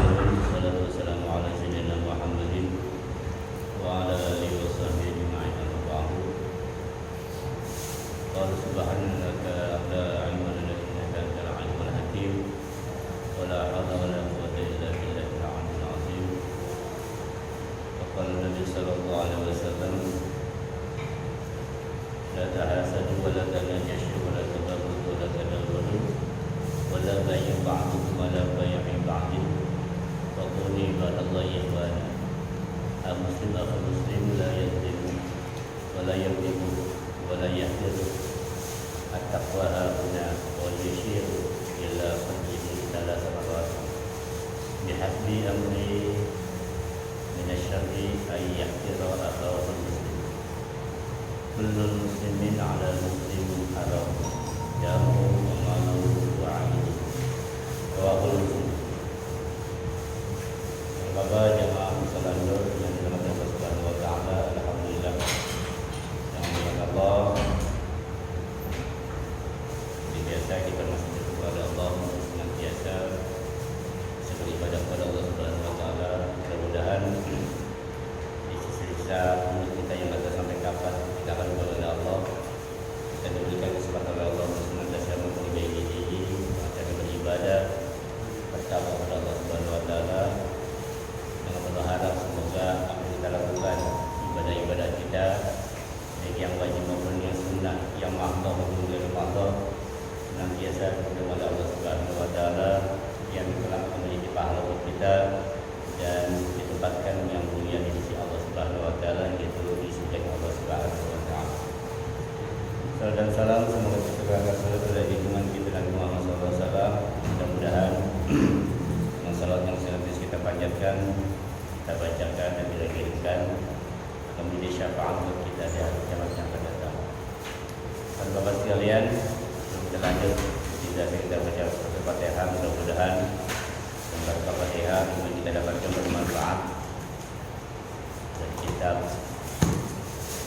kafirun. Wassalatu wassalamu ala sayyidina Muhammadin wa ala alihi wa sahbihi ajma'in. Amma ba'du. Qala subhanaka la ilma lana innaka antal alimul hakim. Wa la hawla wa la quwwata illa billahil aliyyil azim. Wa qala Nabi sallallahu alaihi wasallam, la tahasadu wa la tanajashu wa la tabaghadu wa la tadabaru wa la bay'u ba'dukum wa la bay'u ba'din wa qulu ibadallahi ikhwana. Al-muslim akhul muslim la yadlimu wa la yadlimu wa la yahdiru. At-taqwa hahuna wa yashiru ila qalbihi thalatha marrat. Bihasbi amri minasyarri ay yahtira akhahu muslim. Kullul muslimin ala muslimin haram jamu wa malu wa amin. Rawahul Muslim. Bapak jamaah muslimin yang dirahmati Allah Subhanahu wa taala, alhamdulillah yang mulia Allah. Biasa kita masih kepada Allah senantiasa beribadah kepada Allah Subhanahu wa taala. Mudah-mudahan di sisa umur kita yang ada sampai kapan kita akan kepada Allah, kita diberikan kesempatan oleh Allah untuk senantiasa memperbaiki diri, cara beribadah, bertakwa kepada Allah Subhanahu wa taala, dengan berharap semoga apa yang kita lakukan ibadah-ibadah kita, baik yang wajib maupun yang sunnah, yang mahdoh maupun yang mahdoh, senantiasa kepada Allah Subhanahu wa taala yang telah memiliki pahala untuk kita dan ditempatkan yang mulia di sisi Allah Subhanahu wa taala, yaitu di surga Allah Subhanahu wa taala. Salam dan salam semoga tercurahkan selalu dari junjungan kita Nabi Muhammad SAW. Mudah-mudahan dengan salat yang senantiasa kita panjatkan, kita bacakan dan kita kirimkan akan menjadi syafaat untuk kita di hari kiamat yang akan datang. Dan Bapak sekalian, kita lanjut tidak kita baca Al-Fatihah. Mudah-mudahan dengan Al-Fatihah kita dapatkan bermanfaat dari kitab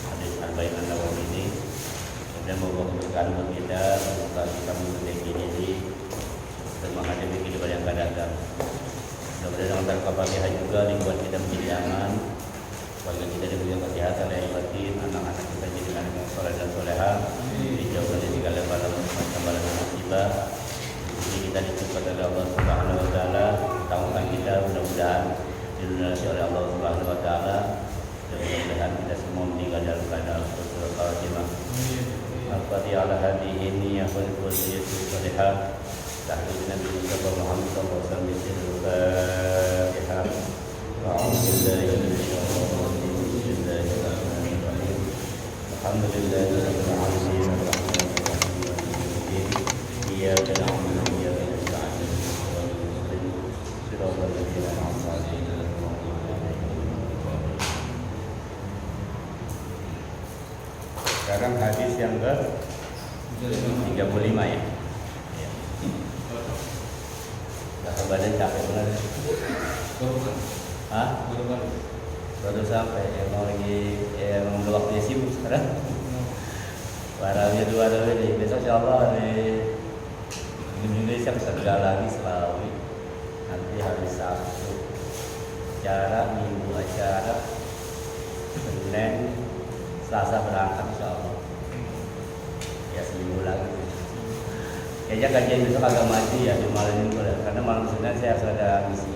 hadis Arba'in An-Nawawi ini, dan membawa keberkahan buat kita, membuka kita memperbaiki diri dan menghadapi kehidupan yang akan datang. Mudah-mudahan dengan Al-Fatihah juga membuat kita menjadi aman, keluarga kita diberikan kesehatan lahir batin, anak-anak kita jadi anak yang soleh dan soleha, dijauhkan dari segala bala musibah. Ini kita dituntut oleh Allah Subhanahu wa taala, utang-utang kita mudah-mudahan dilunasi oleh Allah Subhanahu wa taala, dan mudah-mudahan kita semua meninggal dalam keadaan husnul khatimah. Al-Fatihah ala hadihi niyyah wal qudiyatu salihah. Tahmid Nabi Muhammad sallallahu alaihi wasallam Al-Fatihah. A'udzu billahi minasyaitonir rajim. Bismillahirrahmanirrahim. Alhamdulillahi rabbil alamin. Iyyaka na'budu wa iyyaka nasta'in. Shiratal ladzina an'amta 'alaihim. Sekarang hadis yang ke 35 ya. Dah badan capek benar. Hah? Baru sampai. Emang lagi emang udah waktunya sibuk sekarang. Barangnya dua ini. Besok insyaallah di Indonesia kerja lagi Selawi. Nanti hari Sabtu acara, Minggu acara, Senin, Selasa berangkat insyaallah. Ya seminggu lagi. Kayaknya kajian besok agak maju ya di malam minggu lah. Karena malam Senin saya harus ada misi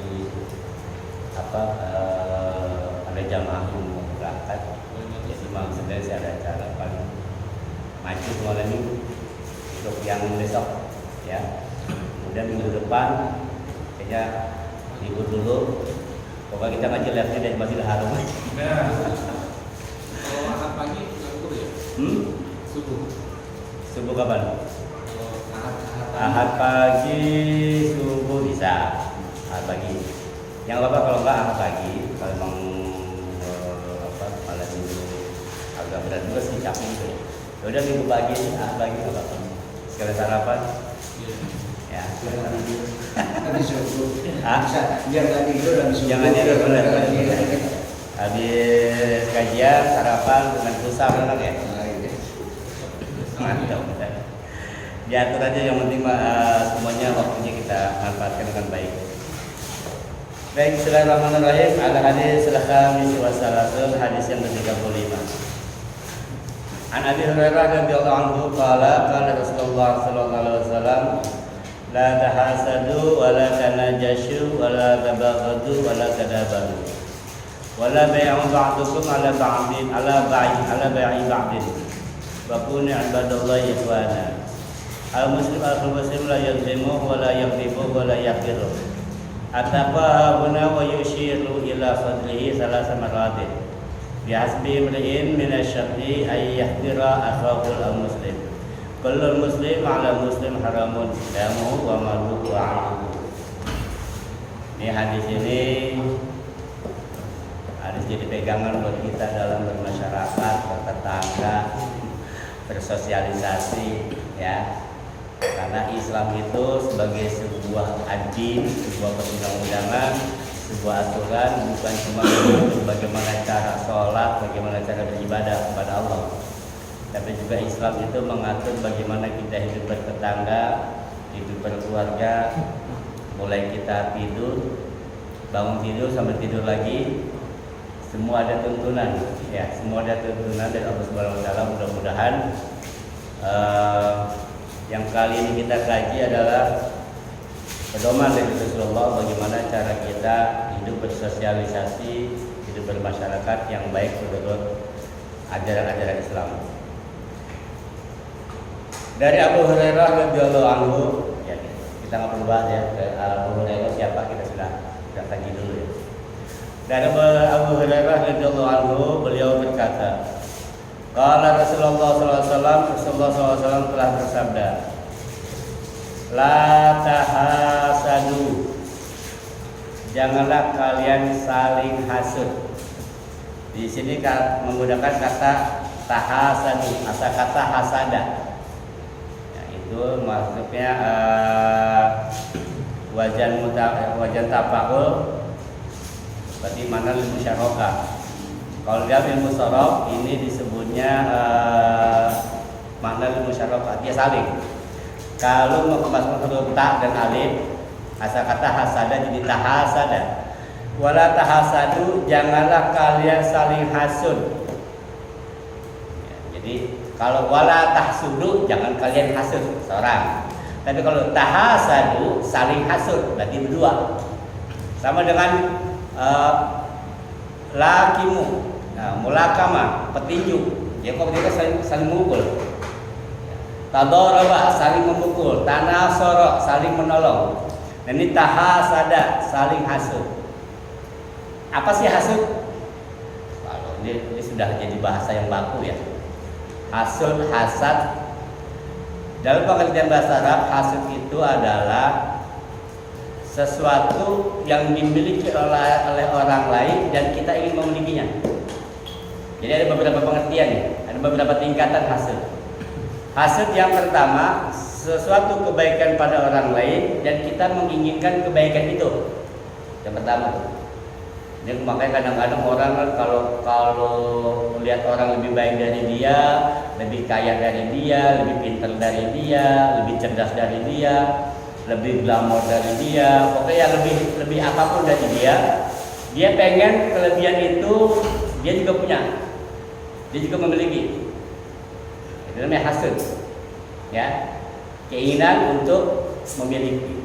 ada jamaah yang mau berangkat. Jadi malam Senin saya ada acara paling maju malam minggu untuk yang besok ya. Kemudian minggu depan kayaknya libur dulu. Pokoknya kita ngaji live-nya dari Masjidil Haram. Kalau Ahad pagi libur ya? Subuh kapan? Ahad pagi subuh bisa. Ahad pagi. Yang apa kalau enggak Ahad pagi. Kalau memang malam minggu agak berat juga sih, capek gitu ya. Udah minggu pagi, Ahad pagi nggak apa-apa. Sekalian sarapan. Ya. Nanti subuh. Biar nggak tidur dan subuh. Jangan tidur benar. Habis kajian sarapan dengan pulsa benar ya. Mantap. Diatur aja yang penting semuanya waktunya kita manfaatkan dengan baik. Baik, bismillahirrahmanirrahim. Al-hadis al-khamis wa salasun, hadis yang ke-35. An Abi Hurairah radhiyallahu anhu qala Rasulullah sallallahu alaihi wasallam la tahasadu wa la tanajashu wa la tabaghadu wa la tadabaru wa la bai'u ba'dukum ala bai'i ba'din wa kunu ibadallahi ikhwana. Al-muslim al-muslim la yadlimu wa la yaghlibu wa la yaqiru. Ataqa huna wa yushiru ila fadlihi salasa maratin. Bihasbi imri'in min asy-syarri ay yahdira akhahu al-muslim. Kullu muslim 'ala muslim haramun damuhu wa maluhu wa 'anuhu. Ini hadis ini harus jadi pegangan buat kita dalam bermasyarakat, bertetangga, bersosialisasi, ya. Karena Islam itu sebagai sebuah adin, sebuah perundang-undangan, sebuah aturan, bukan cuma bagaimana cara sholat, bagaimana cara beribadah kepada Allah, tapi juga Islam itu mengatur bagaimana kita hidup bertetangga, hidup berkeluarga, mulai kita tidur, bangun tidur sampai tidur lagi, semua ada tuntunan, ya, semua ada tuntunan dari Allah Subhanahu Wa Taala. Mudah-mudahan yang kali ini kita kaji adalah pedoman dari Rasulullah bagaimana cara kita hidup bersosialisasi, hidup bermasyarakat yang baik menurut ajaran-ajaran Islam. Dari Abu Hurairah radhiyallahu anhu, ya, kita nggak perlu bahas ya Abu Hurairah siapa, kita sudah kaji dulu ya. Dari Abu Hurairah radhiyallahu anhu, beliau berkata, qala Rasulullah SAW telah bersabda, la tahasadu, janganlah kalian saling hasud. Di sini menggunakan kata tahasadu, asal kata hasada. Ya, itu maksudnya wajan tafakul, berarti mana ilmu syarokah. Kalau dia ilmu sorok, ini disebutnya makna ilmu syarokah, dia saling. Kalau mengemas huruf ta dan alif, asal kata hasada jadi tahasada. Wala tahasadu, janganlah kalian saling hasud. Ya, jadi kalau wala tahsudu, jangan kalian hasud seorang. Tapi kalau tahasadu, saling hasud, berarti berdua. Sama dengan lakimu, mulakama, petinju, ya kok mereka saling memukul. Tadaraba, saling memukul. Tanasara, saling menolong. Dan ini tahasada, saling hasud. Apa sih hasud? Kalau ini sudah jadi bahasa yang baku ya. Hasud, hasad. Dalam pengertian bahasa Arab, hasud itu adalah sesuatu yang dimiliki oleh orang lain dan kita ingin memilikinya. Jadi ada beberapa pengertian ya, ada beberapa tingkatan hasud. Hasud yang pertama, sesuatu kebaikan pada orang lain dan kita menginginkan kebaikan itu. Yang pertama. Ini makanya kadang-kadang orang kalau melihat orang lebih baik dari dia, lebih kaya dari dia, lebih pintar dari dia, lebih cerdas dari dia, lebih glamor dari dia, pokoknya lebih apapun dari dia pengen kelebihan itu dia juga punya, dia juga memiliki. Itu namanya hasud, ya, keinginan untuk memiliki.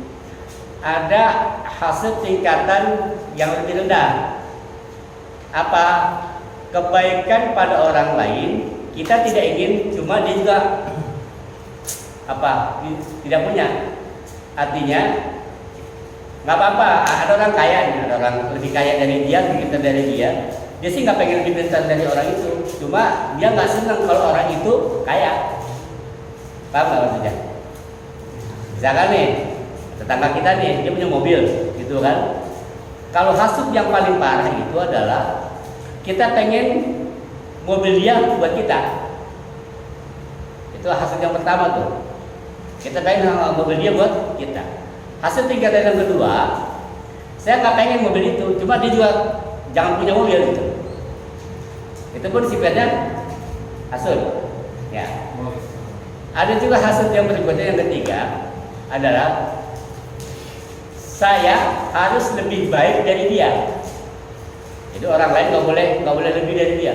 Ada hasud tingkatan yang lebih rendah. Apa? Kebaikan pada orang lain kita tidak ingin, cuma dia juga tidak punya. Artinya nggak apa-apa, ada orang kaya, ada orang lebih kaya dari dia, lebih pintar dari dia sih nggak pengen lebih pintar dari orang itu, cuma dia nggak senang kalau orang itu kaya. Paham nggak maksudnya? Misalkan nih tetangga kita nih, dia punya mobil gitu kan. Kalau hasud yang paling parah itu adalah kita pengen mobil dia buat kita. Itu hasud yang pertama tuh. Kita pengen mobil dia buat kita. Hasud tingkatan yang kedua, saya nggak pengen mobil itu, cuma dia juga jangan punya mobil gitu. Itu pun sifatnya hasud. Ya. Ada juga hasud yang berikutnya yang ketiga adalah saya harus lebih baik dari dia. Jadi orang lain nggak boleh lebih dari dia.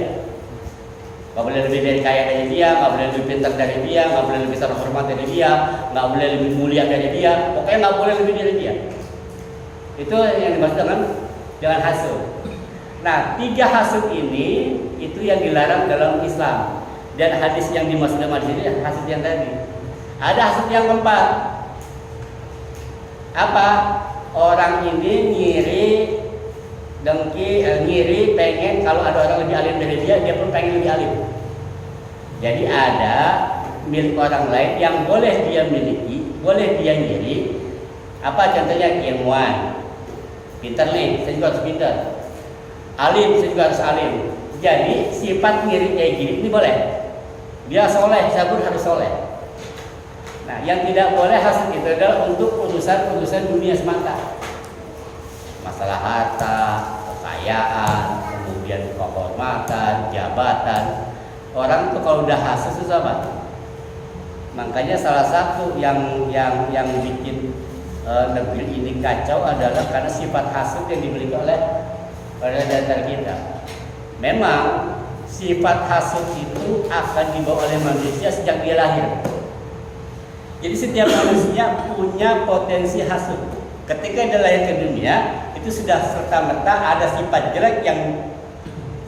Nggak boleh lebih dari kaya dari dia, nggak boleh lebih pintar dari dia, nggak boleh lebih terhormat dari dia, nggak boleh lebih mulia dari dia. Pokoknya nggak boleh lebih dari dia. Itu yang dimaksud dengan hasud. Nah, 3 hasud ini itu yang dilarang dalam Islam. Dan hadis yang dimaksud dalam hadis ini hasud yang tadi. Ada hasud yang keempat. Apa? Orang ini ngiri pengen kalau ada orang lebih alim dari dia pun pengen lebih alim. Jadi ada milik orang lain yang boleh dia miliki, boleh dia ngiri. Apa contohnya? Ilmuwan, pintar nih, saya juga harus pintar. Alim, saya juga harus alim. Jadi sifat ngiri kayak gini ini boleh. Dia soleh, saya pun harus soleh. Nah, yang tidak boleh hasud itu adalah untuk urusan dunia semata. Masalah harta, kekayaan, kemudian kehormatan, jabatan. Orang tuh kalau udah hasud itu apa? Makanya salah satu yang bikin negeri ini kacau adalah karena sifat hasud yang dimiliki oleh dasar kita. Memang sifat hasud itu akan dibawa oleh manusia sejak dia lahir. Jadi setiap manusia punya potensi hasud. Ketika dia lahir ke dunia, itu sudah serta-merta ada sifat jelek yang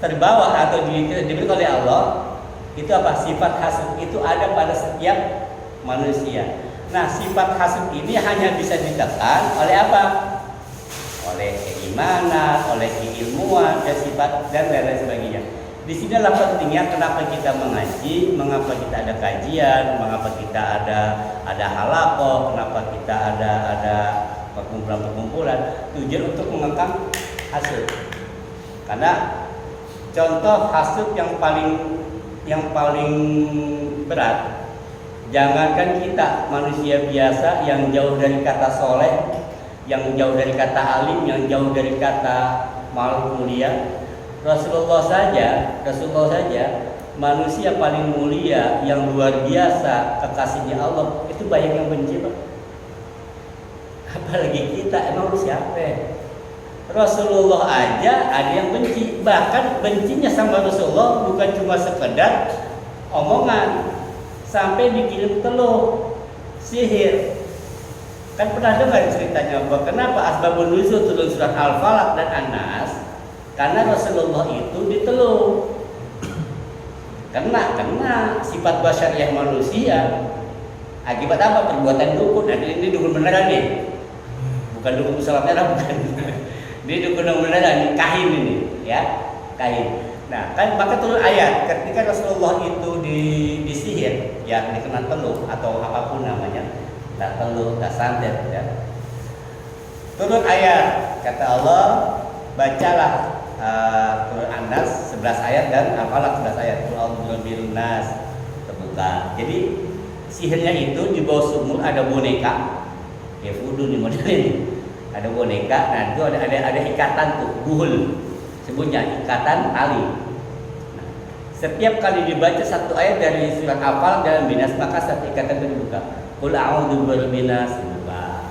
terbawa atau diberi oleh Allah. Itu apa? Sifat hasud itu ada pada setiap manusia. Nah, sifat hasud ini hanya bisa ditekan oleh apa? Oleh keimanan, oleh keilmuan, dan sifat dan lain-lain sebagainya. Di sinilah pentingnya kenapa kita mengaji, mengapa kita ada kajian, mengapa kita ada halaqah, kenapa kita ada perkumpulan-perkumpulan, tujuan untuk mengekang hasud. Karena contoh hasud yang paling berat, jangankan kita manusia biasa yang jauh dari kata soleh, yang jauh dari kata alim, yang jauh dari kata makhluk mulia, Rasulullah saja manusia paling mulia yang luar biasa kekasihnya Allah itu banyak yang benci, Pak. Apalagi kita, emang lu siapa? Rasulullah aja ada yang benci, bahkan bencinya sama Rasulullah bukan cuma sekedar omongan, sampai dikirim teluh, sihir. Kan pernah dengar ceritanya bahwa kenapa asbabun nuzul turun surat Al-Falaq dan An-Nas? Karena Rasulullah itu diteluh. Kena sifat basyariah manusia. Akibat apa? Perbuatan dukun. Nah, ini dukun beneran nih. Bukan dukun pesawat merah, bukan. Ini dukun beneran, kahin ini, ya, kahin. Nah, kan maka turun ayat ketika Rasulullah itu disihir, ya dikena teluh atau apapun namanya, tak teluh, tak santet, ya. Turun ayat, kata Allah, bacalah Quran An-Nas 11 ayat dan Al-Falaq 11 ayat. Qul nas terbuka. Jadi sihirnya itu di bawah sumur ada boneka. Ya fudu nih model ini. Ada boneka, nah itu ada ikatan tuh, buhul. Sebutnya ikatan tali. Nah, setiap kali dibaca satu ayat dari surat Al-Falaq dalam binas, maka satu ikatan itu dibuka. Qul a'udzu birabbin nas terbuka.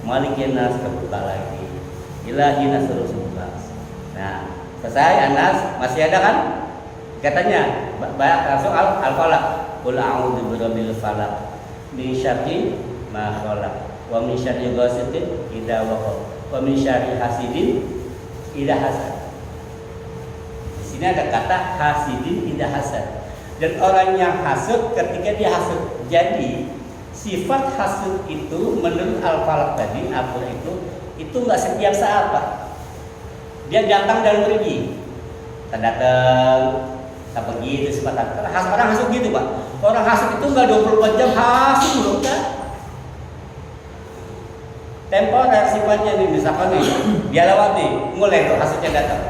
Malikin nas terbuka lagi. Ilahin nas terus terbuka. Nah, selesai Anas masih ada kan? Katanya langsung Al-Falaq. Qul a'udzu birabbil falaq min syarri ma khalaq wa min syarri ghasiqin idza waqab wa min syarri hasidin idza hasad. Di sini ada kata hasidin idza hasad. Dan orang yang hasud ketika dia hasud. Jadi sifat hasud itu menurut Al-Falaq tadi, Al-Falaq itu enggak setiap saat, Pak. Dia datang dan pergi. Kita datang, kita pergi, itu sifat. Orang hasud gitu, Pak. Orang hasud itu enggak 24 jam hasud loh, kan? Temporer sifatnya nih, misalkan nih, dia lewat nih, mulai tuh hasudnya datang.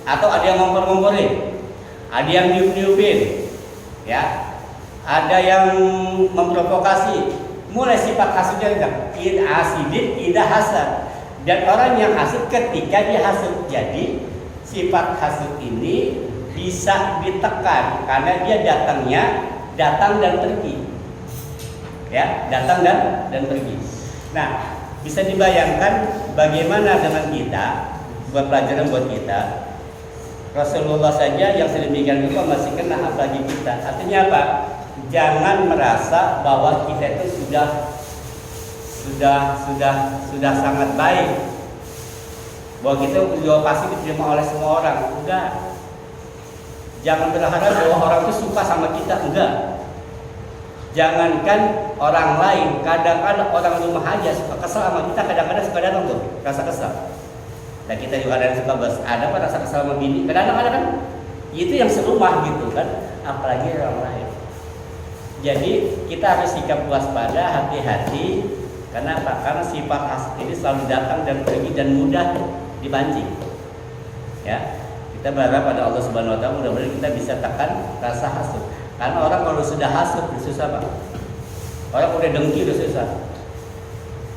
Atau ada yang ngompor-ngomporin, ada yang niup-niupin, ya, ada yang memprovokasi. Mulai sifat hasudnya datang. Id asidin, ida hasad. Dan orang yang hasud ketika dia hasud. Jadi sifat hasud ini bisa ditekan karena dia datang dan pergi. Ya, datang dan pergi. Nah, Bisa dibayangkan bagaimana dengan kita, buat pelajaran buat kita. Rasulullah saja yang sedemikian rupa masih kena, apalagi kita. Artinya apa? Jangan merasa bahwa kita itu sudah sangat baik, bahwa kita juga pasti diterima oleh semua orang. Enggak. Jangan berharap bahwa orang itu suka sama kita. Enggak. Jangankan orang lain, kadang-kadang orang rumah aja suka kesel sama kita, kadang-kadang suka datang tuh rasa kesel. Dan kita juga ada yang suka ada apa rasa kesel sama bini, kadang-kadang ada kan itu yang serumah gitu kan, apalagi orang lain. Jadi kita harus sikap waspada, hati-hati. Karena apa? Karena sifat hasad ini selalu datang dan pergi dan mudah dipancing. Ya, kita berharap pada Allah Subhanahu Wa Taala mudah-mudahan kita bisa tekan rasa hasad. Karena orang kalau sudah hasad susah Pak. Orang udah dengki udah susah.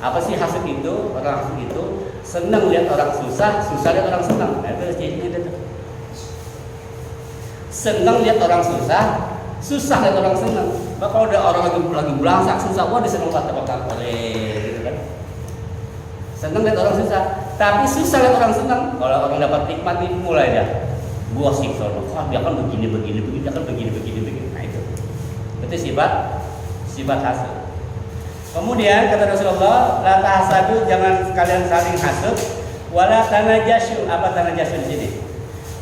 Apa sih hasad itu? Orang hasad itu senang lihat orang susah, susah lihat orang senang. Nah, itu cirinya itu. Senang lihat orang susah, susah lihat orang senang. Maka kalau ada orang lagi belangsak susah, wah disenang kata-kata gitu kan. Senang lihat orang susah, tapi susah lihat orang senang. Kalau orang dapat nikmat nih mulai dah. Gua sih sono, dia kan begini, dia kan begini. Nah itu sifat hasad. Kemudian kata Rasulullah, la tahasadu, jangan kalian saling hasad, wala tanajasyu. Apa tanajasyu di sini?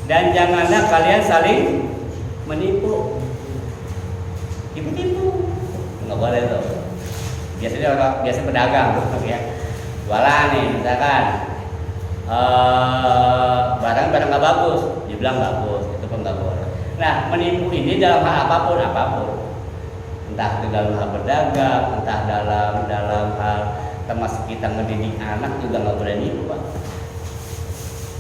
Dan janganlah kalian saling menipu. Tipu-tipu. Enggak boleh tuh. Biasa pedagang ya. Jualan nih misalkan barang nggak bagus, dibilang bagus, itu pun nggak boleh. Nah, menipu ini dalam hal apapun, entah itu dalam hal berdagang, entah dalam hal termasuk kita mendidik anak juga nggak boleh nipu, Pak.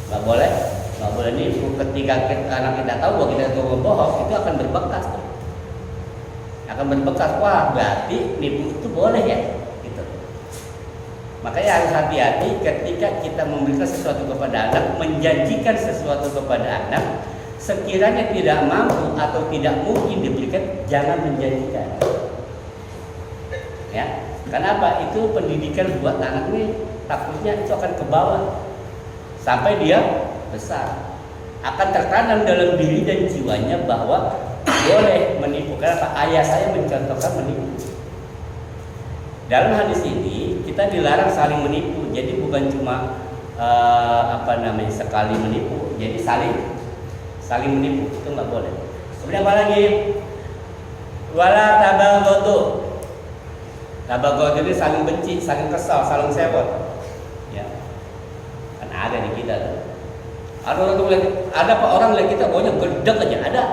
Nggak boleh nipu. Ketika anak kita tahu bahwa kita itu bohong, itu akan berbekas, tuh. Wah, berarti nipu itu boleh ya. Makanya harus hati-hati ketika kita memberikan sesuatu kepada anak, menjanjikan sesuatu kepada anak, sekiranya tidak mampu atau tidak mungkin diberikan, jangan menjanjikan. Ya, kenapa? Itu pendidikan buat anak nih, takutnya itu akan ke bawah sampai dia besar, akan tertanam dalam diri dan jiwanya bahwa boleh menipu. Kenapa? Ayah saya mencontohkan menipu. Dalam hadis ini kita dilarang saling menipu. Jadi bukan cuma sekali menipu. Jadi saling menipu itu nggak boleh. Kemudian apa lagi? Wala tabaghadu. Tabaghadu ini saling benci, saling kesal, saling sewot. Ya. Kan ada di kita tuh. Ada orang lihat kita baunya gedek aja ada.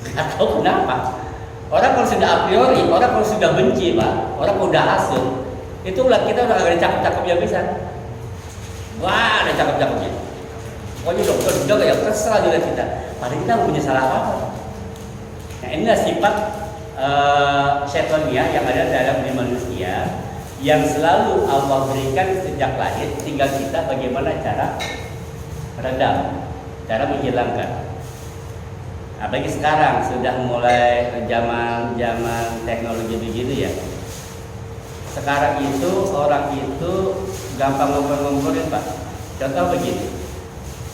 Nggak tahu kenapa. Orang kalau sudah a priori, orang kalau sudah benci, Pak, orang kalau udah hasut, itu ulah kita udah agak cakep-cakepnya bisa. Wah, ada cakep-cakepnya. Pokoknya udah ya kesel juga kita. Padahal kita punya salah apa? Nah, inilah sifat syaitannya yang ada dalam diri manusia yang selalu Allah berikan sejak lahir. Tinggal kita bagaimana cara redam, cara menghilangkan. Apalagi sekarang sudah mulai zaman teknologi begitu ya. Sekarang itu orang itu gampang ngompor-ngomporin, Pak. Contoh begini.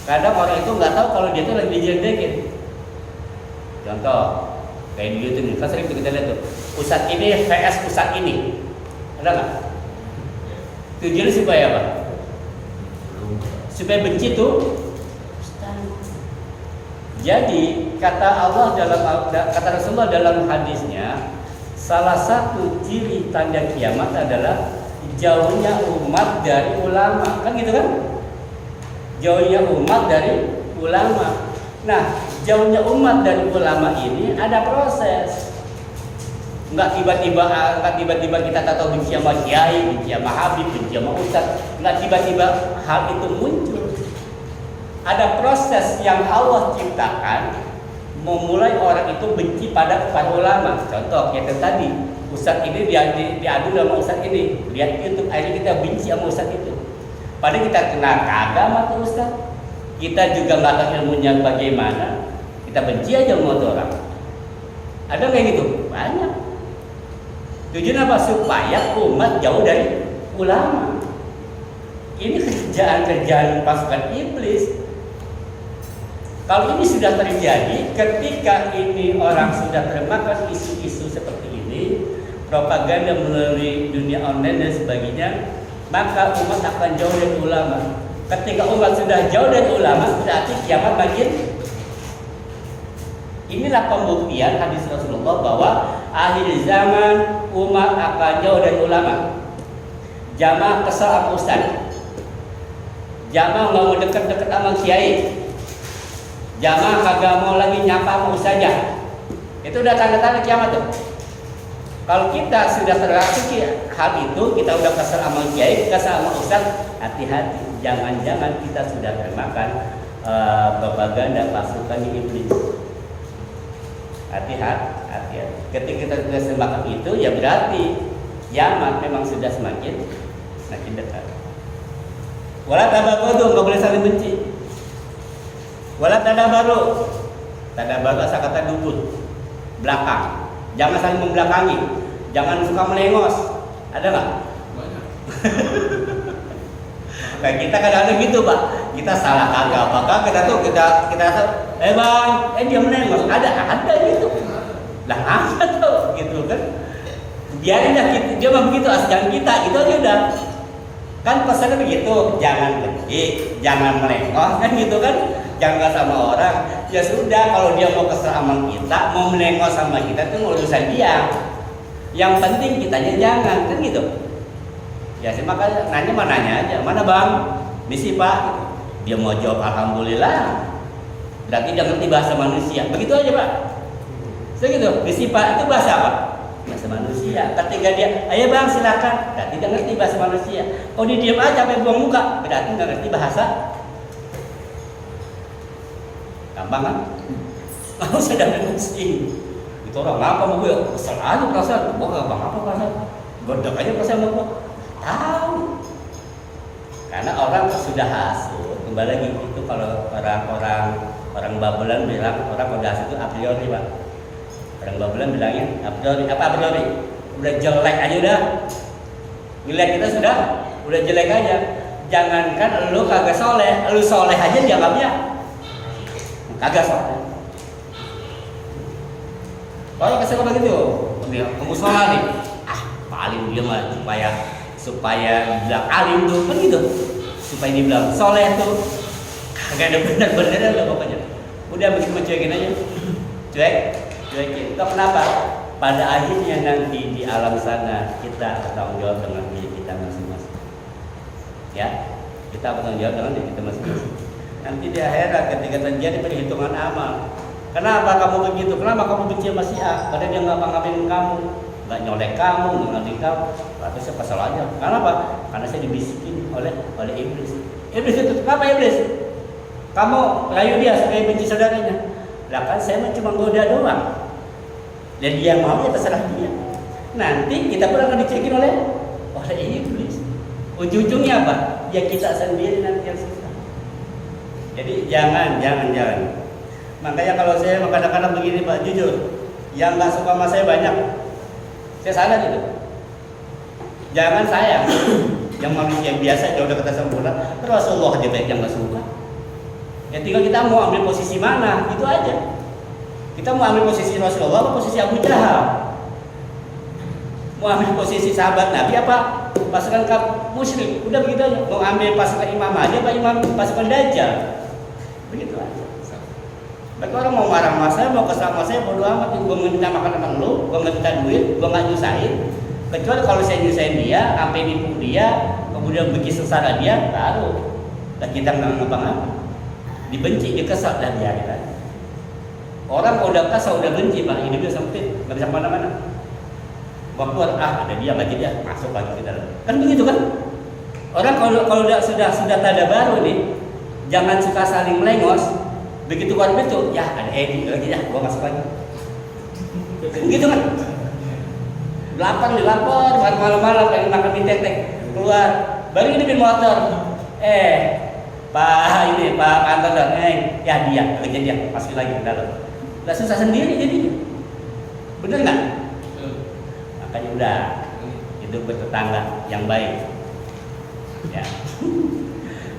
Kadang orang itu nggak tahu kalau dia itu lagi dijelek-jelekin. Contoh kayak di YouTube nih, kan sering kita lihat tuh. Ustadz ini VS Ustadz ini. Ada nggak? Tujuannya supaya apa? Supaya benci tuh. Jadi kata Rasulullah dalam hadisnya, salah satu ciri tanda kiamat adalah jauhnya umat dari ulama, kan gitu kan? Jauhnya umat dari ulama. Nah, jauhnya umat dari ulama ini ada proses. Enggak tiba-tiba kita tahu benci sama kiai, benci sama habib, benci sama ustaz. Enggak tiba-tiba hal itu muncul. Ada proses yang Allah ciptakan memulai orang itu benci pada ulama. Contoh kayak tadi, ustadz ini diadu sama ustadz ini, lihat YouTube, akhirnya kita benci sama ustadz itu. Padahal kita kenal kagak sama tuh ustadz, kita juga nggak tahu ilmunya bagaimana, kita benci aja sama tuh orang. Ada kayak gitu? Banyak. Tujuan apa? Supaya umat jauh dari ulama. Ini kerjaan-kerjaan pasukan iblis. Kalau ini sudah terjadi, ketika ini orang sudah termakan isu-isu seperti ini, propaganda melalui dunia online dan sebagainya, maka umat akan jauh dari ulama. Ketika umat sudah jauh dari ulama, berarti kiamat makin. Inilah pembuktian hadis Rasulullah bahwa akhir zaman umat akan jauh dari ulama. Jamaah kesal sama ustaz, jamaah nggak mau deket-deket sama kiai, jamaah kagak mau lagi nyapa sama ustazah. Itu udah tanda-tanda kiamat tuh. Kalau kita sudah terreaksi hal itu, kita udah kesal sama kiai, kesal sama ustaz, hati-hati, jangan-jangan kita sudah termakan propaganda pasukan iblis. Hati-hati. Ketika kita sudah termakan itu, ya berarti kiamat memang sudah semakin dekat. Wala tabaghadu, nggak boleh saling benci. Wala tadabaru. Tadabaru asal kata dubur, belakang. Jangan saling membelakangi. Jangan suka melengos. Ada nggak? Banyak. Nah, kita kadang-kadang gitu, Pak. Kita salah kagak apakah kita bang, dia melengos. Ada gitu. Lah apa tuh gitu kan? Biarin dah dia mah begitu, jangan kita gitu aja udah. Kan pesannya begitu, jangan benci, jangan melengos kan gitu kan. Jangan sama orang. Ya sudah, kalau dia mau kesel sama kita, mau melengos sama kita itu urusan dia. Yang penting kitanya jangan kan gitu. Ya sih makanya nanya aja, mana bang? Misi pak. Dia mau jawab alhamdulillah. Berarti dia ngerti bahasa manusia. Begitu aja pak. Segitu. Misi pak itu bahasa apa? Bahasa manusia. Ketika dia, ayo bang silakan. Berarti dia ngerti bahasa manusia. Kalau dia diam aja sampai buang muka, berarti nggak ngerti bahasa. Gampang kan? Kalau sedang emosi, itu orang ngapa mau gue? Kesel aja perasaan. Gue nggak apa perasaan. Godok aja perasaan gue. Tahu. Karena orang sudah hasut. Kembali lagi itu kalau orang Babelan bilang orang udah hasut itu a priori pak. Orang Babelan bilangnya a priori. Apa a priori? Udah jelek aja udah. Ngeliat kita udah jelek aja. Jangankan lu kagak soleh, lu soleh aja dianggapnya kagak soleh. Kalau kesel begitu, dia musola nih, paling dia mah supaya dibilang alim tuh kan gitu, supaya dibilang soleh tuh kagak ada benar-benar lah pokoknya. Udah begitu mencuekin aja, cuekin. Itu kenapa? Pada akhirnya nanti di alam sana kita bertanggung jawab dengan diri kita masing-masing. Ya, kita bertanggung jawab dengan diri kita masing-masing. Nanti di akhirat ketika terjadi perhitungan amal, kenapa kamu begitu? Kenapa kamu benci sama si A? Karena dia nggak ngapain kamu, nggak nyolek kamu, nggak ngerti kamu. Atau saya kesal aja. Kenapa? Karena saya dibisikin oleh iblis. Iblis itu kenapa iblis? Kamu rayu dia supaya benci saudaranya. Lah kan saya cuma goda doang. Dan dia mau ya terserah dia. Nanti kita pun akan dicekin oleh iblis. Ujung-ujungnya apa? Ya kita sendiri nanti yang susah. Jadi jangan. Makanya kalau saya kadang-kadang begini Pak, jujur, yang nggak suka sama saya banyak. Saya salah gitu. Jangan saya, yang manusia biasa jauh dekat sempurna. Rasulullah aja baik yang nggak suka. Ya tinggal kita mau ambil posisi mana, itu aja. Kita mau ambil posisi Rasulullah atau posisi Abu Jahal? Mau ambil posisi sahabat Nabi apa pasukan musyrik? Udah begitu aja. Mau ambil pasukan imam aja apa pasukan Dajjal? Begitu aja. Bagi orang mau marah sama saya, mau kesal sama saya, bodo amat. Gue minta makan sama lu, gue nggak minta duit, gue nggak nyusahin. Kecuali kalau saya nyusahin dia, sampai nipu dia, kemudian bikin sengsara dia, baru. Dan kita nggak ngapa-ngapa. Dibenci, dia kesal dan biarin aja. Orang kalau udah kesal, udah benci, Pak, hidupnya sempit, nggak bisa kemana-mana. Mau keluar, ada dia, berarti dia masuk lagi ke dalam. Kan begitu kan? Orang kalau sudah tanda baru nih, jangan suka saling melengos. Begitu keluar itu, ya ada Edi lagi ya, gua masuk lagi. Begitu kan? Lapar malam-malam pengen makan mie tetek, keluar, baru hidupin motor. Pak Anton, ya dia kerja dia masuk lagi ke dalam. Udah susah sendiri jadinya. Bener nggak? Makanya udah hidup bertetangga yang baik. Ya.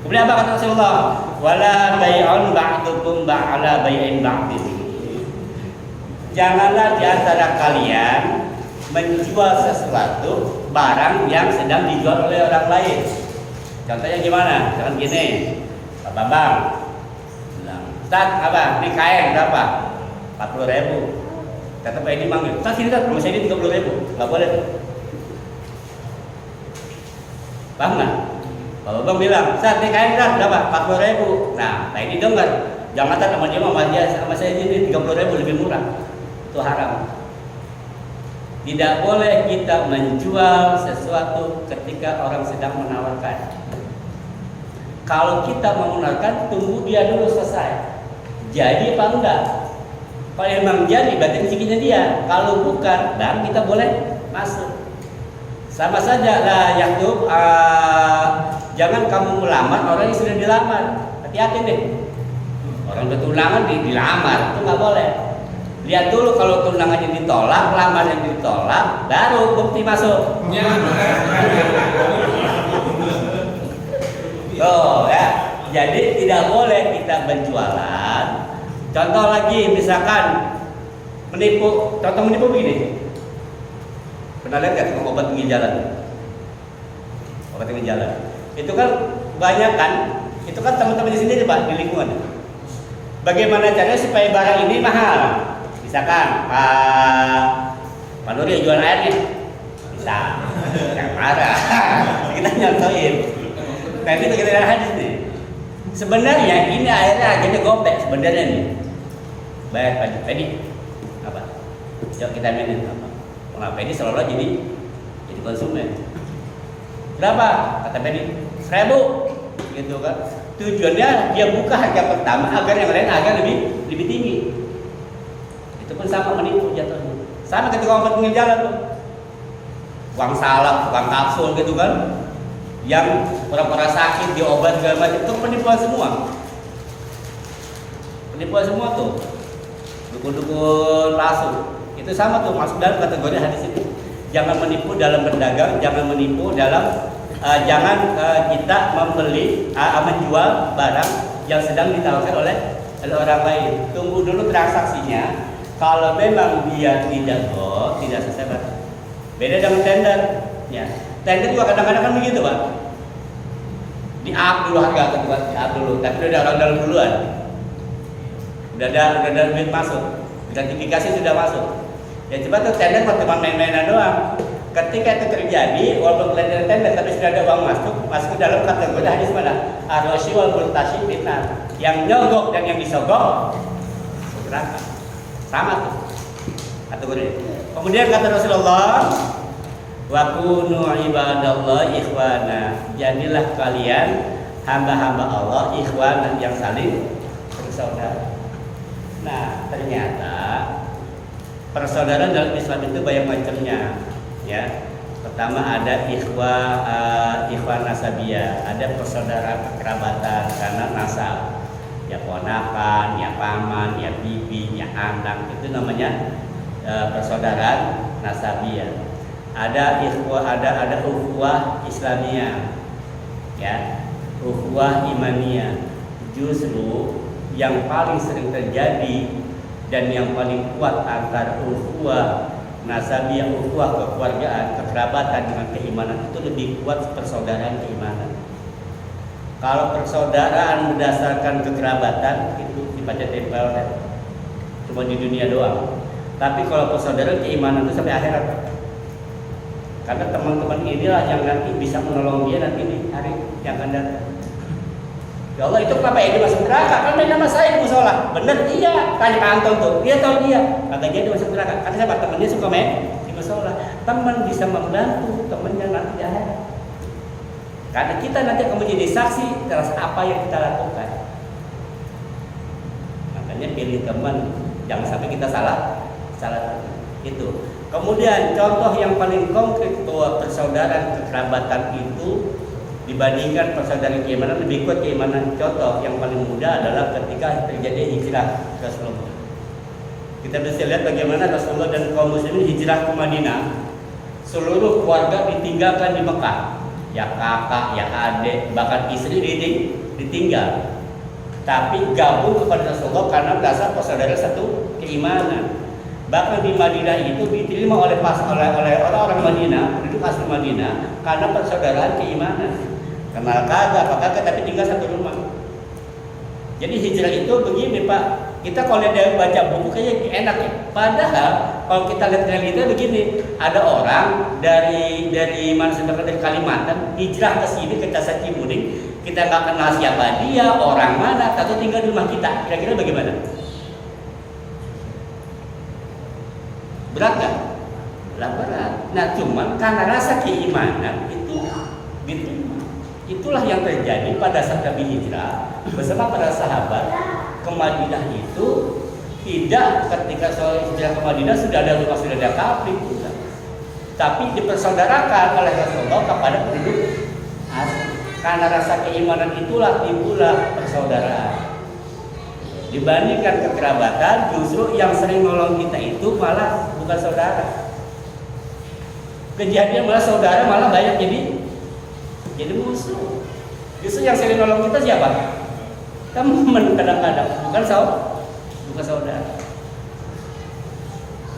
Kemudian apa kata Rasulullah? Wala bai'un ba'dukum ba'ala bai'in ba'din. Janganlah di antara kalian menjual sesuatu barang yang sedang dijual oleh orang lain. Contohnya gimana? Jangan gini, Pak Bambang bilang, Ustaz, apa? Ini kain berapa? 40.000. Kata Pak Edi manggil, Ustaz ini kan rumah saya ini 30.000. Nggak boleh. Paham nggak? Pak Bambang bilang, Ustaz ini kain berapa? 40.000. Nah, Pak Edi dengar, jangan tak sama dia sama saya ini 30.000 lebih murah. Itu haram. Tidak boleh kita menjual sesuatu ketika orang sedang menawarkan. Kalau kita mau menawarkan, tunggu dia dulu selesai. Jadi apa enggak? Kalau memang jadi, berarti rezekinya dia. Kalau bukan, dan kita boleh masuk. Sama saja lah, Yakub. Jangan kamu melamar orang yang sudah dilamar. Hati-hati deh. Orang bertunangan dilamar, itu nggak boleh. Lihat dulu kalau tunangannya ditolak, lamarnya ditolak, baru bukti masuk. Oh ya, jadi tidak boleh kita berjualan. Contoh lagi, misalkan menipu. Contoh menipu begini. Pernah lihat nggak tukang obat pinggir jalan? Obat pinggir jalan. Itu kan banyak kan? Itu kan teman-temannya sendiri Pak di lingkungan. Bagaimana caranya supaya barang ini mahal? Misalkan Pak Nuri jual air nih, bisa, jangan marah. Kita nyontohin. Tapi itu kita hadis nih. Sebenarnya ini airnya akhirnya gobek sebenarnya nih. Bayar Pak Edi apa? Yuk kita mainin apa? Kenapa ini selalu jadi konsumen? Berapa? Kata Pak Edi 1.000, gitu kan? Tujuannya dia buka harga pertama agar yang lain agak lebih tinggi. Itu pun sama menipu jatuhnya. Sama ketika orang pinggir jalan tuh, tukang salak, tukang kapsul gitu kan, yang pura-pura sakit, diobat segala macam, itu penipuan semua. Penipuan semua tuh, dukun-dukun palsu. Itu sama tuh, masuk dalam kategori hadis ini. Jangan menipu dalam berdagang, jangan menipu dalam kita membeli, menjual barang yang sedang ditawarkan oleh orang lain. Tunggu dulu transaksinya. Kalau memang dia tidak selesai. Beda dengan tender. Ya. Tender juga kadang-kadang kan begitu Pak. Di-up dulu harga kedua, di-up dulu. Tapi udah orang dalam duluan. Udah ada duit masuk. Gratifikasi sudah masuk. Ya coba tuh tender cuma main-mainan doang. Ketika itu terjadi, walaupun kalian tender tapi sudah ada uang masuk ke dalam kategori hadis mana? Ar-rashi wal murtashi fitnah. Yang nyogok dan yang disogok neraka. Sama tuh kategori. Kemudian kata Rasulullah, wa kunu ibadallah ikhwana. Jadilah kalian hamba-hamba Allah ikhwana yang saling bersaudara. Nah, ternyata persaudaraan dalam Islam itu banyak macamnya, ya. Pertama ada ikhwan nasabiyah, ada persaudaraan kekerabatan karena nasab. Ya ponakan, ya paman, ya bibi, ya anak, itu namanya persaudaraan nasabiyah. Ada ukhuwah Islamiyah, ya, ukhuwah imaniyah. Justru yang paling sering terjadi dan yang paling kuat antara ukhuwah nasabiyah, ukhuwah kekeluargaan, kekerabatan dengan keimanan itu lebih kuat persaudaraan keimanan. Kalau persaudaraan berdasarkan kekerabatan itu sifatnya temporer, cuma di dunia doang. Tapi kalau persaudaraan keimanan itu sampai akhirat. Karena teman-teman inilah yang nanti bisa menolong dia nanti di hari yang akan datang. Ya Allah, itu kenapa ini masuk neraka? Kan main nama saya di musola. Bener? Iya. Tanya Pak Anton tuh. Dia tahu dia. Kata dia masuk neraka. Karena siapa? Temennya suka main di musola. Teman bisa membantu temennya nanti di akhirat. Karena kita nanti akan menjadi saksi atas apa yang kita lakukan. Makanya pilih teman, jangan sampai kita salah itu. Kemudian contoh yang paling konkret bahwa persaudaraan kekerabatan itu dibandingkan persaudaraan keimanan lebih kuat keimanan. Contoh yang paling mudah adalah ketika terjadi hijrah Rasulullah. Kita bisa lihat bagaimana Rasulullah dan kaum muslimin hijrah ke Madinah. Seluruh keluarga ditinggalkan di Mekah. ya kakak, ya adik, bahkan istri ditinggal. Tapi gabung kepada Rasulullah karena merasa persaudaraan satu keimanan. Bahkan di Madinah itu diterima oleh orang-orang Madinah, penduduk asli Madinah karena persaudaraan keimanan. Kenal kagak, apa kagak, tapi tinggal satu rumah. Jadi hijrah itu begini Pak, kita kalau lihat baca buku kayaknya enak ya. Padahal kalau kita lihat realita begini, ada orang dari mana sebenarnya dari Kalimantan hijrah ke sini ke Casa Ciburing, kita nggak kenal siapa dia, orang mana, atau tinggal di rumah kita. Kira-kira bagaimana? Berat nggak? Berat. Nah cuman karena rasa keimanan itu diterima. Itulah yang terjadi pada saat Nabi hijrah bersama para sahabat ke Madinah itu. Tidak ketika hijrah ke Madinah sudah ada rumah, sudah ada kafir, tapi dipersaudarakan oleh Rasulullah kepada penduduk asli. Karena rasa keimanan itulah timbullah persaudaraan. Dibandingkan kekerabatan, justru yang sering nolong kita itu malah bukan saudara. Kejadian malah saudara malah banyak jadi musuh. Justru yang sering nolong kita siapa? Teman kadang-kadang, bukan saudara.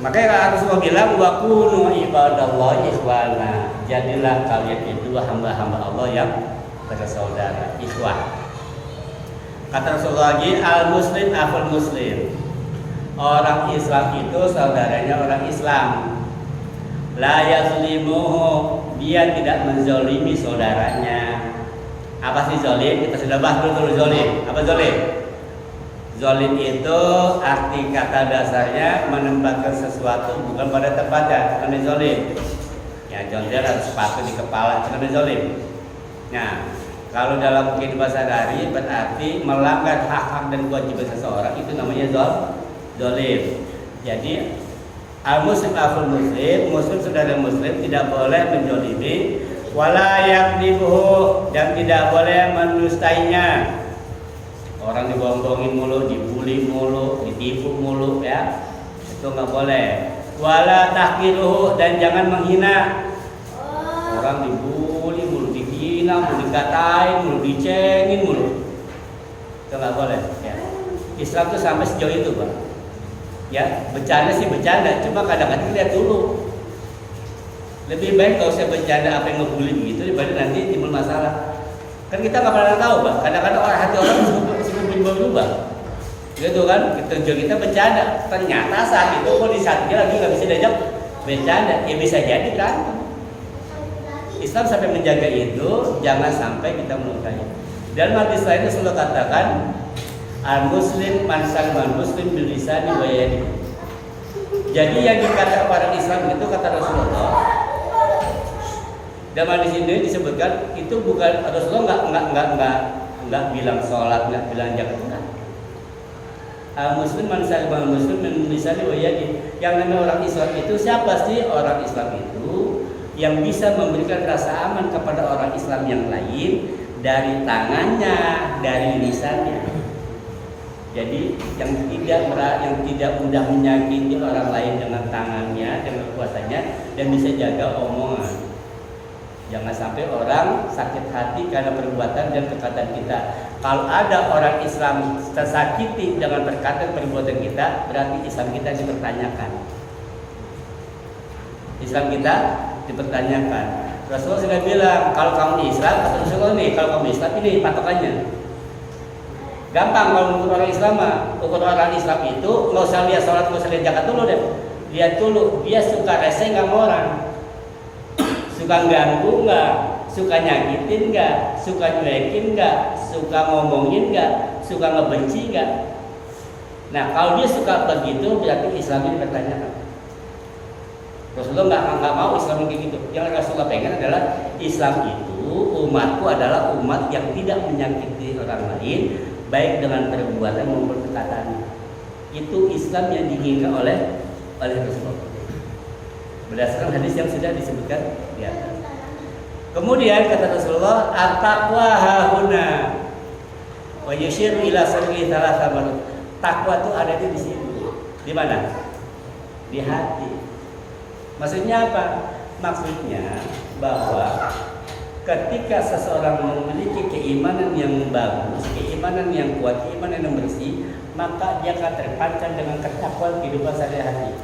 Makanya Rasulullah bilang wa kunu ibadallahi ikhwana. Jadilah kalian itu hamba-hamba Allah yang bersaudara, ikhwah. Kata Rasulullah lagi, al-muslim akhul muslim. Orang Islam itu saudaranya orang Islam. La yazlimuhu, dia tidak menzalimi saudaranya. Apa sih zalim? Kita sudah bahas dulu zalim. Apa zalim? Zalim itu arti kata dasarnya menempatkan sesuatu bukan pada tempatnya. Namanya zalim. Ya, contohnya ada sepatu di kepala, itu namanya zalim. Nah, kalau dalam kehidupan sehari-hari berarti melanggar hak-hak dan kewajiban seseorang, itu namanya zalim. Jadi al-muslim akhul muslim, muslim saudara muslim tidak boleh menzalimi, wala yakdibuhu, dan tidak boleh mendustainya. Orang dibohong-bohongin mulu, dibully mulu, ditipu mulu, ya itu nggak boleh. Wala tahqiruhu, dan jangan menghina. Orang dibully mulu, dihina mulu, dikatain mulu, dicengin mulu, itu nggak boleh. Ya. Islam tuh sampai sejauh itu Pak. Ya, bercanda sih bercanda, cuma kadang-kadang lihat dulu. Lebih baik kalau saya bercanda apa yang ngebully begitu daripada nanti timbul masalah. Kan kita nggak pernah tahu Pak. Kadang-kadang hati orang berubah, gitu kan? Kita bercanda, ternyata saat itu kondisi lagi nggak bisa diajak bercanda, ya bisa jadi berantem. Islam sampai menjaga itu, jangan sampai kita melukai. Dan hadis lain Rasulullah katakan, al-muslim man salman muslim bil lisani wa yadi. Jadi yang dikatakan orang Islam itu kata Rasulullah. Dan hadis ini disebutkan itu bukan Rasulullah nggak bilang sholat, nggak bilang zakat. Muslim man salman muslim bil lisani wa yadi. Yang namanya orang Islam itu siapa sih? Orang Islam itu yang bisa memberikan rasa aman kepada orang Islam yang lain dari tangannya, dari lisannya. Jadi yang tidak mudah menyakiti orang lain dengan tangannya, dengan kekuatannya, dan bisa jaga omongan. Jangan sampai orang sakit hati karena perbuatan dan perkataan kita. Kalau ada orang Islam tersakiti dengan perkataan perbuatan kita, berarti Islam kita dipertanyakan. Islam kita dipertanyakan. Rasulullah sudah bilang, kalau kamu Islam, kata Rasulullah nih, kalau kamu Islam ini patokannya. Gampang kalau untuk orang Islam mah. Untuk orang Islam itu nggak usah lihat sholat, nggak usah lihat zakat dulu deh. Lihat dulu, dia suka rese nggak sama orang, suka ganggu nggak, suka nyakitin nggak, suka nyuekin nggak, suka ngomongin nggak, suka ngebenci nggak. Nah kalau dia suka begitu, berarti Islamnya dipertanyakan. Rasulullah nggak mau Islam kayak gitu. Yang Rasulullah pengen adalah Islam itu umatku adalah umat yang tidak menyakiti orang lain, baik dengan perbuatan maupun perkataan. Itu Islam yang diinginkan oleh Rasulullah. Berdasarkan hadis yang sudah disebutkan di atas. Kemudian kata Rasulullah, at-taqwa hahuna wa yushiru ila sarri thalatha marrat. Takwa itu ada di sini. Di mana? Di hati. Maksudnya apa? Maksudnya bahwa ketika seseorang memiliki keimanan yang bagus, keimanan yang kuat, keimanan yang bersih, maka dia akan terpancar dengan ketakwaan kehidupan sehari-hari.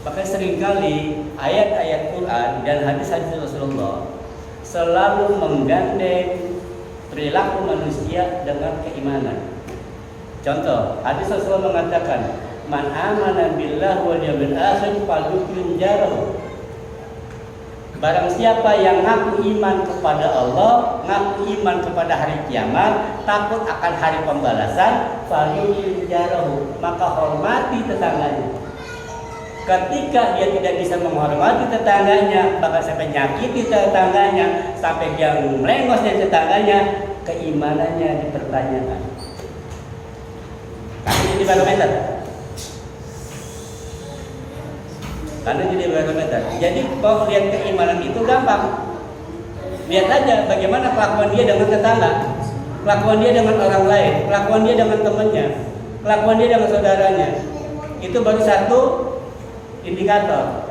Maka seringkali ayat-ayat Quran dan hadis-hadis Rasulullah selalu menggandeng perilaku manusia dengan keimanan. Contoh, hadis Rasulullah mengatakan, "Man amana billahi wal yawmil akhir falyukrim jarahu." Barang siapa yang ngaku iman kepada Allah, ngaku iman kepada hari kiamat, takut akan hari pembalasan, falyukrim jarahu, maka hormati tetangganya. Ketika dia tidak bisa menghormati tetangganya, bahkan sampai nyakiti tetangganya, sampai dia melengos dari tetangganya, keimanannya dipertanyakan. Karena jadi barometer. Karena jadi barometer. Jadi kalau lihat keimanan itu gampang. Lihat aja bagaimana kelakuan dia dengan tetangga, kelakuan dia dengan orang lain, kelakuan dia dengan temannya, kelakuan dia dengan saudaranya. Itu baru satu indikator.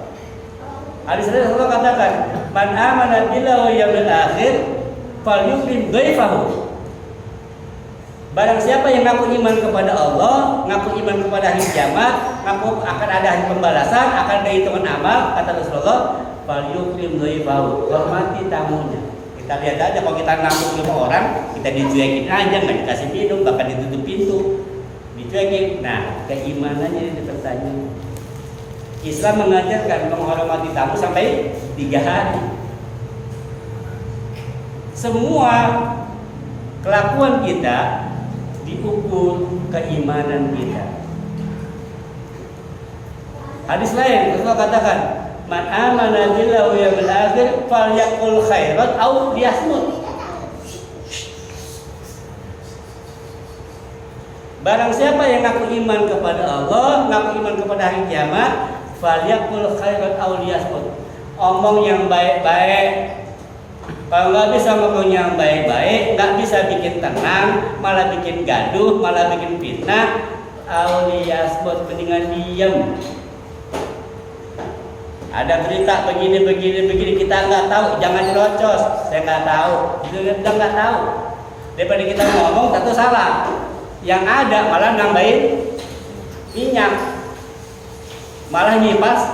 Hadis Rasulullah katakan, "Man amana billahi wal yawmil akhir falyukrim dhaifahu." Barang siapa yang ngaku iman kepada Allah, ngaku iman kepada hari kiamat, ngaku akan ada hari pembalasan, akan ada hitungan amal, kata Rasulullah, falyukrim dhaifahu, hormati tamunya. Kita lihat aja kalau kita ngaku ke rumah orang, kita dicuekin aja, nggak dikasih minum, bahkan ditutup pintu, dicuekin. Nah, keimanannya dipertanyakan. Islam mengajarkan menghormati tamu sampai 3 hari. Semua kelakuan kita diukur keimanan kita. Hadis lain Rasulullah katakan, "Man amana billahi wal yawmil akhir falyaqul khairan aw liyasmut." Barang siapa yang ngaku iman kepada Allah, ngaku iman kepada hari kiamat, falyaqul khairan aw liyasmut. Omong yang baik-baik. Kalau nggak bisa ngomong yang baik-baik, nggak bisa bikin tenang, malah bikin gaduh, malah bikin fitnah, aw liyasmut, mendingan diam. Ada berita begini kita nggak tahu, jangan nyerocos. Saya nggak tahu, udah nggak tahu. Daripada kita ngomong, tentu salah. Yang ada malah nambahin minyak, malah nyipas.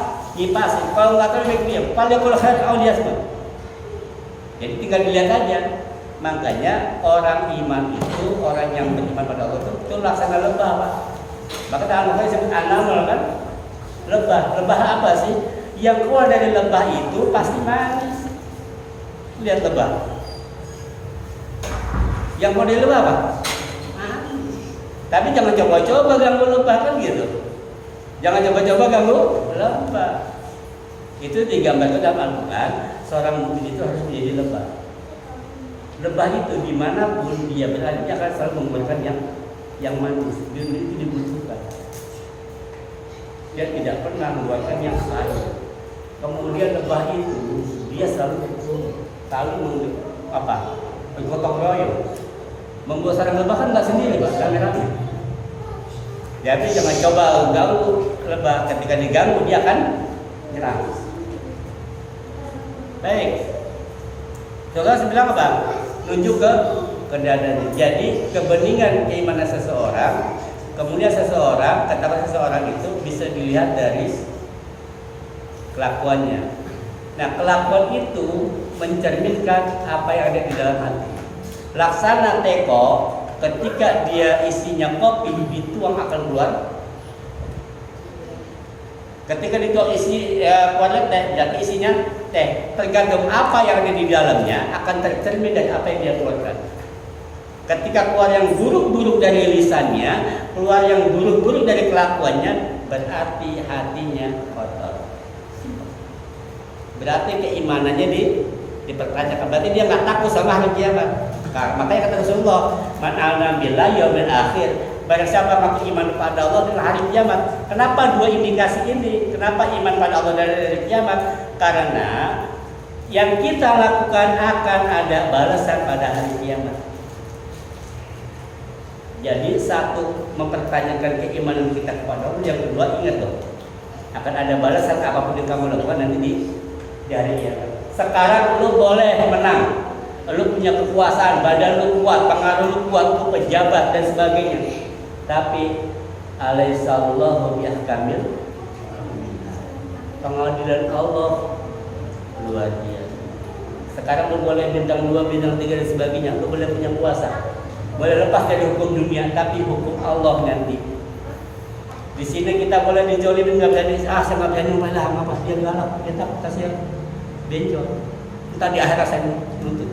Kalau nggak tahu diam. Paling kalau khair auliasmut. Jadi tinggal dilihat aja. Makanya orang iman itu, orang yang beriman pada Allah itu laksana lebah, Pak. Maka dalam Al-Quran disebut anamal kan? Lebah. Lebah apa sih? Yang keluar dari lebah itu pasti manis. Lihat lebah. Yang keluar dari lebah apa? Tapi jangan coba-coba ganggu lebah kan gitu. Jangan coba-coba ganggu lebah. Itu digambarkan dalam Al-Quran. Seorang mukmin itu harus menjadi lebah. Lebah itu dimanapun dia berada, dia akan selalu mengeluarkan yang manis. Dunia itu dibutuhkan. Dia tidak pernah mengeluarkan yang pahit. Kemudian lebah itu dia selalu bergotong royong. Membuat sarang lebah kan nggak sendiri, Pak, rame-rame. Jadi jangan coba ganggu lebah. Ketika diganggu dia akan nyerang. Baik. Saudara bilang apa? Nunjuk ke kedatangan. Jadi kebeningan keimanan seseorang, kemudian kata seseorang itu bisa dilihat dari kelakuannya. Nah, kelakuan itu mencerminkan apa yang ada di dalam hati. Laksana teko, ketika dia isinya kopi, dituang akan keluar. Ketika dituang keluar teh, jadi isinya teh. Tergantung apa yang ada di dalamnya akan tercermin dari apa yang dia keluarkan. Ketika keluar yang buruk-buruk dari lisannya, keluar yang buruk-buruk dari kelakuannya, berarti hatinya kotor. Berarti keimanannya dipertanyakan. Berarti dia nggak takut sama hari kiamat. Makanya kata Rasulullah, "Man amana billahi yawmil akhir." Barang siapa mengaku iman kepada Allah dan hari kiamat. Kenapa dua indikasi ini? Kenapa iman pada Allah dan hari kiamat? Karena yang kita lakukan akan ada balasan pada hari kiamat. Jadi satu, mempertanyakan keimanan kita kepada Allah. Yang kedua, ingat loh, akan ada balasan apapun yang kamu lakukan nanti di hari kiamat. Sekarang lu boleh menang, lu punya kekuasaan, badan lu kuat, pengaruh lu kuat, lu pejabat dan sebagainya. Tapi alaihissallahu biahkamil, pengadilan Allah luar biasa. Sekarang lu boleh bintang 2, bintang 3 dan sebagainya, lu boleh punya kuasa, boleh lepas dari hukum dunia, tapi hukum Allah nanti. Di sini kita boleh dijolimin, nggak berani, saya nggak berani malah apa dia galak, kita kasih benjol. Entar di akhirat saya nuntut.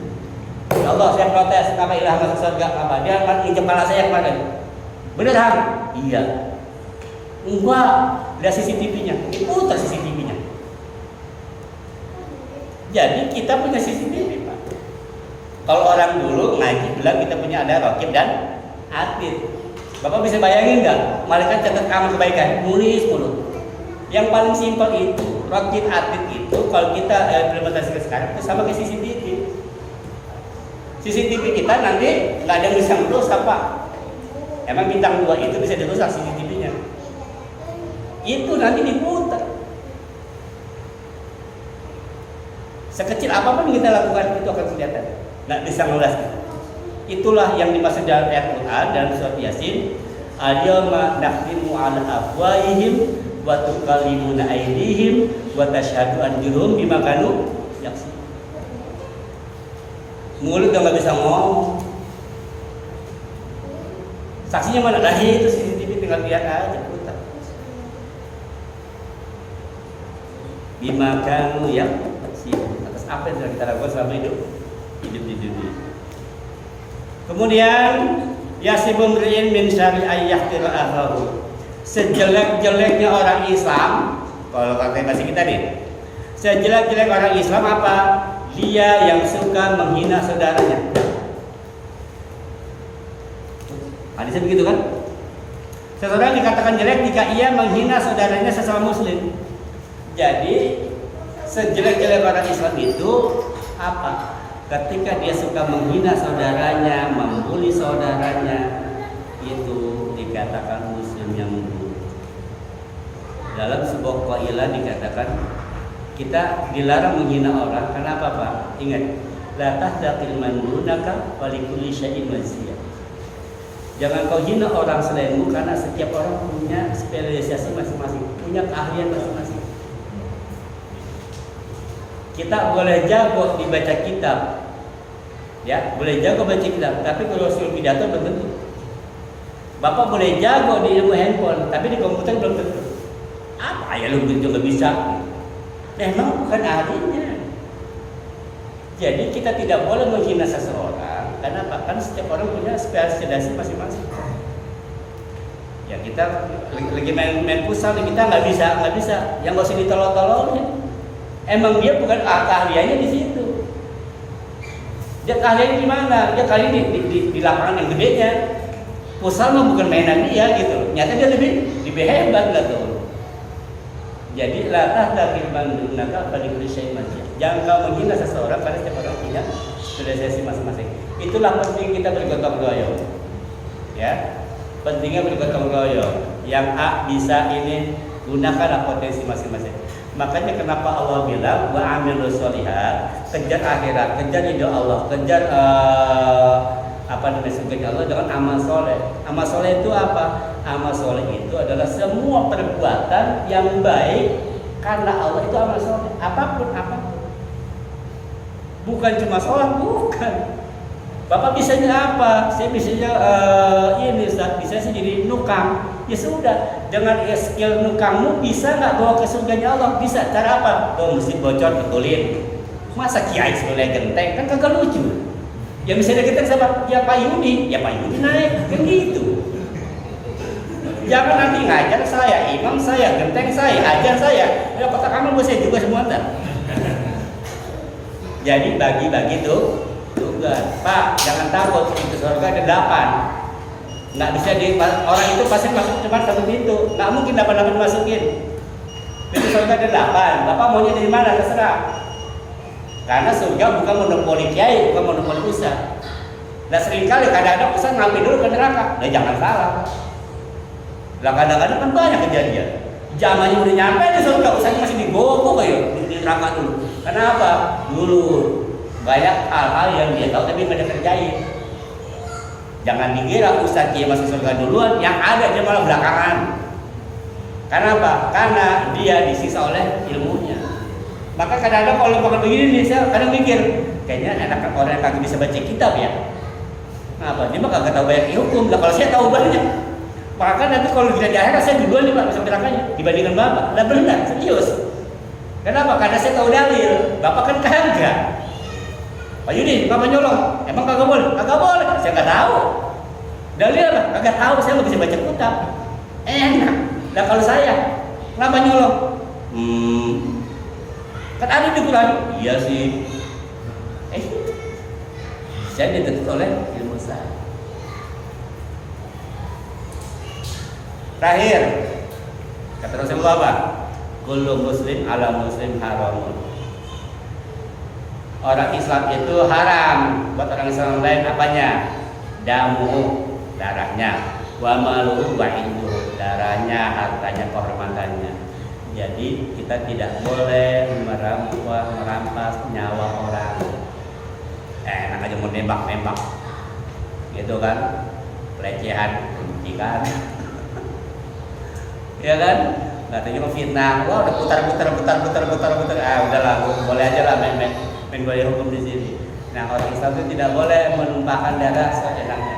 Ya Allah, saya protes, kenapa Ilham masuk surga? Apa? Dia injek kepala saya kemarin. Bener Ham? Iya. Enggak, lihat CCTV-nya. Diputar CCTV-nya. Jadi kita punya CCTV, Pak. Kalau orang dulu ngaji bilang kita punya ada rokib dan atid. Bapak bisa bayangin nggak? Malaikat catat amal kebaikan, nulis mulu. Yang paling simpel itu, rokib atid itu kalau kita implementasikan sekarang itu sama kayak CCTV. CCTV kita nanti nggak ada yang bisa merusak, Pak. Emang bintang 2 itu bisa dirusak CCTV-nya. Itu nanti diputar. Sekecil apapun kita lakukan itu akan kelihatan. Nggak bisa ngulas. Itulah yang dimaksud dalam ayat Quran dan surat Yasin. Al-yawma nakhtimu ala afwahihim wa tukallimuna aydihim wa tashhadu arjuluhum bima kanu yaksibun. Mulut udah nggak bisa ngomong. Saksinya mana? Lah itu CCTV tinggal lihat aja putar. Bima kanu yaksibun. Atas apa yang kita lakukan selama hidup di dunia. Kemudian yasibum ri'in min syari ayyahtil akhahu. Sejelek-jeleknya orang Islam, kalau kata bahasa kita nih, sejelek-jelek orang Islam apa? Dia yang suka menghina saudaranya. Hadisnya begitu kan? Seseorang dikatakan jelek jika ia menghina saudaranya sesama muslim. Jadi sejelek-jelek orang Islam itu apa? Ketika dia suka menghina saudaranya, membuli saudaranya, itu dikatakan muslim yang buruk. Dalam sebuah qailah dikatakan kita dilarang menghina orang. Kenapa, Pak? Ingat, la tahdaqil man dunaka wa likulli syai'in maziyah. Jangan kau hina orang selainmu, karena setiap orang punya spesialisasi masing-masing, punya keahlian masing-masing. Kita boleh jago dibaca kitab, ya, boleh jago baca kitab, tapi kalau suruh pidato belum tentu. Bapak boleh jago di ilmu handphone, tapi di komputer belum tentu. Apa ya lu juga bisa? Memang bukan ahlinya. Jadi kita tidak boleh menghina seseorang, karena apa? Kan setiap orang punya spesialisasi masing-masing. Ya kita lagi main futsal, kita nggak bisa, yang nggak usah ditolong-tolongin. Emang dia bukan keahliannya di situ. Dia keahliannya di mana? Dia kali di lapangan yang gedenya. Futsal mah bukan mainan dia gitu. Nyata dia lebih hebat lah tuh. Jadi latah dari bandunaka pada Indonesia masih. Jangan kau menghina seseorang karena setiap orang punya spesialisasi masing-masing. Itulah penting kita bergotong royong. Ya, pentingnya bergotong royong. Yang A bisa ini, gunakanlah potensi masing-masing. Makanya kenapa Allah bilang wa amilus sholihat, kejar akhirat, kejar ridho Allah, kejar surga Allah dengan amal soleh. Amal soleh itu apa? Amal soleh itu adalah semua perbuatan yang baik karena Allah, itu amal soleh. Apapun. Bukan cuma sholat, bukan. Bapak bisanya apa? Saya bisanya bisa sih jadi nukang. Ya sudah, dengan skill nukangmu bisa nggak bawa ke surganya Allah? Bisa. Cara apa? Oh, mesti bocor betulin. Masa kiai sebenarnya genteng? Kan kagak lucu. Ya misalnya kita sama ya Pak Yudi naik kan gitu. Jangan nanti ngajar saya, imam saya, genteng saya, ajar saya. Ya kota kamu saya juga semua ntar. Jadi bagi-bagi tuh tugas. Pak, jangan takut, pintu surga ada 8. Nggak bisa orang itu pasti masuk cuma 1 pintu. Nggak mungkin 8 dimasukin. Pintu surga ada 8. Bapak maunya dari mana? Terserah. Karena surga bukan monopoli kiai, bukan monopoli ustaz. Nah seringkali kadang-kadang ustaz ngambil dulu ke neraka. Nah jangan salah. Lah kadang-kadang kan banyak kejadian. Zamannya udah nyampe di surga, ustaznya masih digogok ayo di neraka dulu. Kenapa? Dulu banyak hal-hal yang dia tahu tapi nggak dia kerjain. Jangan dikira Ustaz Kiai masuk surga duluan, yang ada dia malah belakangan. Karena apa? Karena dia disisa oleh ilmunya. Maka kadang-kadang kalau makan begini nih, saya kadang mikir, kayaknya enak orang yang kagak bisa baca kitab ya. Kenapa? Dia mah kagak tahu banyak hukum. Lah kalau saya tahu banyak, maka nanti kalau kita di akhirat saya duluan nih Pak bisa nerakanya dibandingkan Bapak. Lah benar, serius. Kenapa? Karena saya tahu dalil. Bapak kan kagak. Pak Yudi, Bapak nyolong. Emang kagak boleh? Kagak boleh. Saya nggak tahu. Dalil apa? Kagak tahu. Saya nggak bisa baca kitab. Enak. Nah kalau saya, kenapa nyolong? Kan ada di Quran. Iya sih. Saya dituntut oleh ilmu saya. Terakhir, kata Rasulullah apa? Kullu muslim ala muslim haramun. Orang Islam itu haram buat orang Islam lain apanya? Damu, darahnya, wa maluhu wa induhu, darahnya, hartanya, kehormatannya. Jadi kita tidak boleh merampas nyawa orang. Enak aja mau nembak, gitu kan? Pelecehan, penyidikan, ya kan? Katanya mau fitnah, wah udah putar. Udahlah, boleh aja lah main gaya hukum di sini. Nah orang Islam itu tidak boleh menumpahkan darah seenaknya.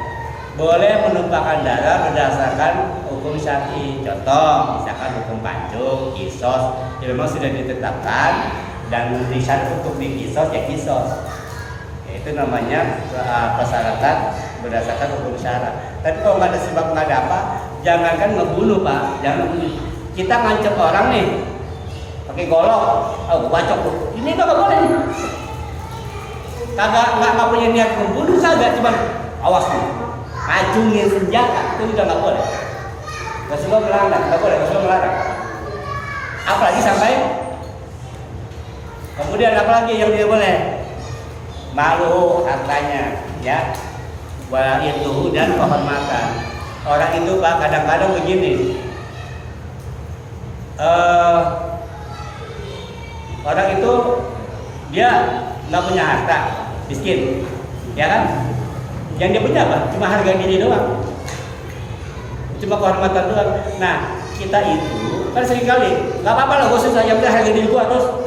Boleh menumpahkan darah berdasarkan hukum syar'i. Contoh, misalkan hukum pancung, kisos, yang memang sudah ditetapkan dan disyarat untuk dikisos ya kisos. Itu namanya persyaratan berdasarkan hukum syara. Tapi kalau nggak ada sebab nggak ada apa, jangankan ngebunuh Pak, jangan ngebunuh. Kita ngancam orang nih, pakai golok, gue bacok tuh. Ini nggak boleh nih. Nggak punya niat membunuh saja, cuma awas nih, acungin senjata itu juga nggak boleh. Rasulullah melarang, nggak boleh. Rasulullah melarang. Apalagi sampai kemudian apalagi yang tidak boleh? Malu hartanya, ya, wa itu dan kehormatan. Orang itu Pak kadang-kadang begini, orang itu dia nggak punya harta, miskin, ya kan? Yang dia punya apa? Cuma harga diri doang, cuma kehormatan doang. Nah kita itu kan seringkali nggak apa-apa lah, gue susah yang penting harga diri gua terus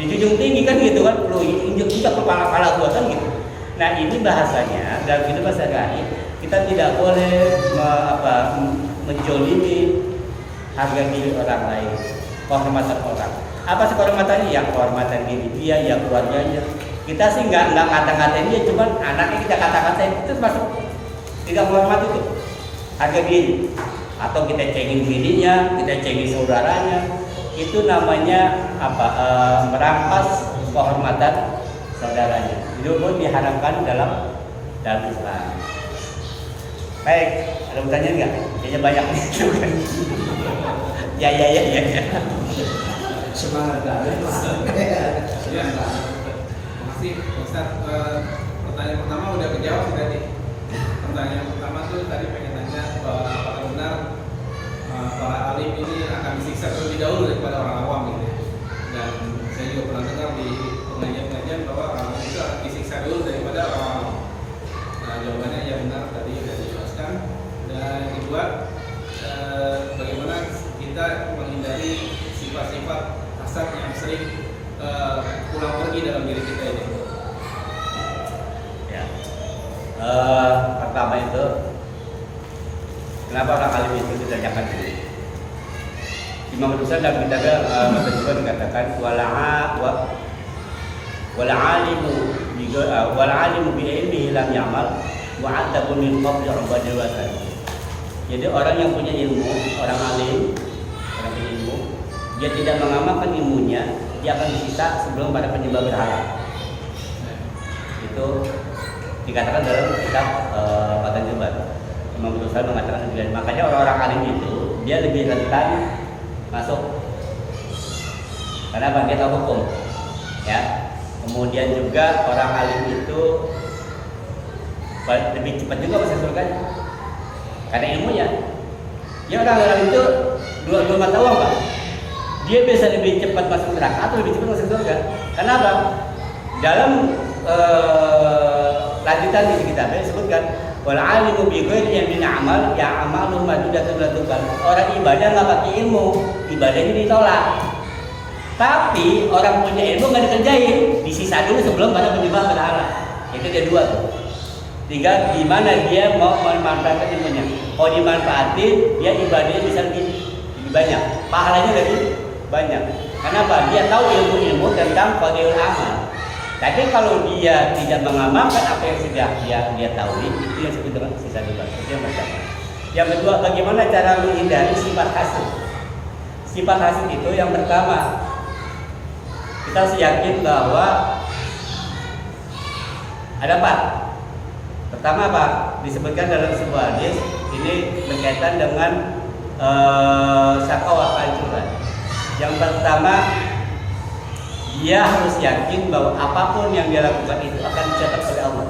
dijunjung tinggi kan gitu kan, perlu injek kepala gua kan gitu. Nah ini bahasanya dalam hidup sehari-hari kita tidak boleh menjolimi harga diri orang lain, kehormatan orang. Apa sih kehormatannya? Yang kehormatan diri dia, yang keluarganya. Kita sih nggak kata-katain dia, cuman anaknya kita kata-katain itu termasuk tidak menghormati itu harga diri. Atau kita cengin dirinya, kita cengin saudaranya. Itu namanya merampas kehormatan saudaranya. Itu pun diharamkan dalam Islam. Baik, ada pertanyaan nggak? Kayaknya banyak nih. Ya. Semangat kali. Ya, makasih Ustaz. Pertanyaan pertama udah kejawab sih tadi. Pertanyaan pertama tuh tadi pengen tanya apakah benar para alim ini akan disiksa terlebih dahulu daripada orang awam gitu. Dan saya juga pernah dengar di pengajian-pengajian bahwa orang awam itu akan disiksa dulu daripada orang awam. Nah jawabannya ya benar tadi sudah dijelaskan. Dan yang kedua, bagaimana kita menghindari sifat-sifat hasad yang sering pulang pergi dalam diri kita ini. Ya. Pertama itu, kenapa orang alim itu ditanyakan dulu? Imam Al-Ghazali dalam kitabnya juga mengatakan wal alimu bi ilmihi lam ya'mal wa 'adabun min qabli 'ubadil wasan. Jadi orang yang punya ilmu, orang alim, orang punya ilmu, dia tidak mengamalkan ilmunya, dia akan disiksa sebelum pada penyembah berhala. Itu dikatakan dalam kitab Fatan Jubat. Imam Al-Ghazali mengatakan demikian. Makanya orang-orang alim itu dia lebih rentan masuk. Karena dia tahu hukum, ya. Kemudian juga orang alim itu lebih cepat juga masuk surga karena ilmunya. Ya orang alim itu dua mata uang Pak. Dia bisa lebih cepat masuk neraka atau lebih cepat masuk surga. Kenapa? Dalam lanjutan di kitabnya disebutkan wal alimu bi ghairi ilmin amal ya amalu madudatun latukan. Orang ibadah nggak pakai ilmu, ibadahnya ditolak. Tapi orang punya ilmu nggak dikerjain, disisa dulu sebelum pada penyembah berhala. Itu ada dua tuh. Tiga, di mana dia mau memanfaatkan ilmunya. Kalau dimanfaatin, dia ibadahnya bisa lebih banyak, pahalanya lebih banyak. Kenapa? Dia tahu ilmu-ilmu tentang fadhilul amal. Tapi kalau dia tidak mengamalkan apa yang sudah dia tahu, itu yang disebut dengan sisa dua. Itu yang pertama. Yang kedua, bagaimana cara menghindari sifat hasud? Sifat hasud itu yang pertama, kita harus yakin bahwa ada apa? Pertama apa? Disebutkan dalam sebuah hadis, ini berkaitan dengan syaqwa kehancuran. Yang pertama, dia harus yakin bahwa apapun yang dia lakukan itu akan dicatat oleh Allah.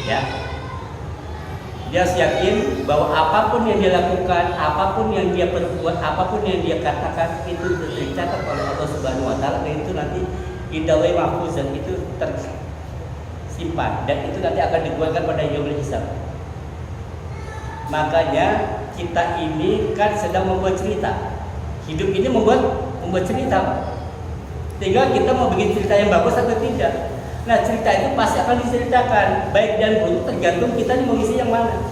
Ya. Dia harus yakin bahwa apapun yang dia lakukan, apapun yang dia perbuat, apapun yang dia katakan itu tercatat oleh Allah Subhanahu wa taala, dan itu nanti indawai mahfuzan, itu tersimpan dan itu nanti akan dikeluarkan pada yaumul hisab. Makanya kita ini kan sedang membuat cerita. Hidup ini membuat cerita. Tinggal kita mau bikin cerita yang bagus atau tidak. Nah, cerita itu pasti akan diceritakan, baik dan buruk tergantung kita mau isi yang mana.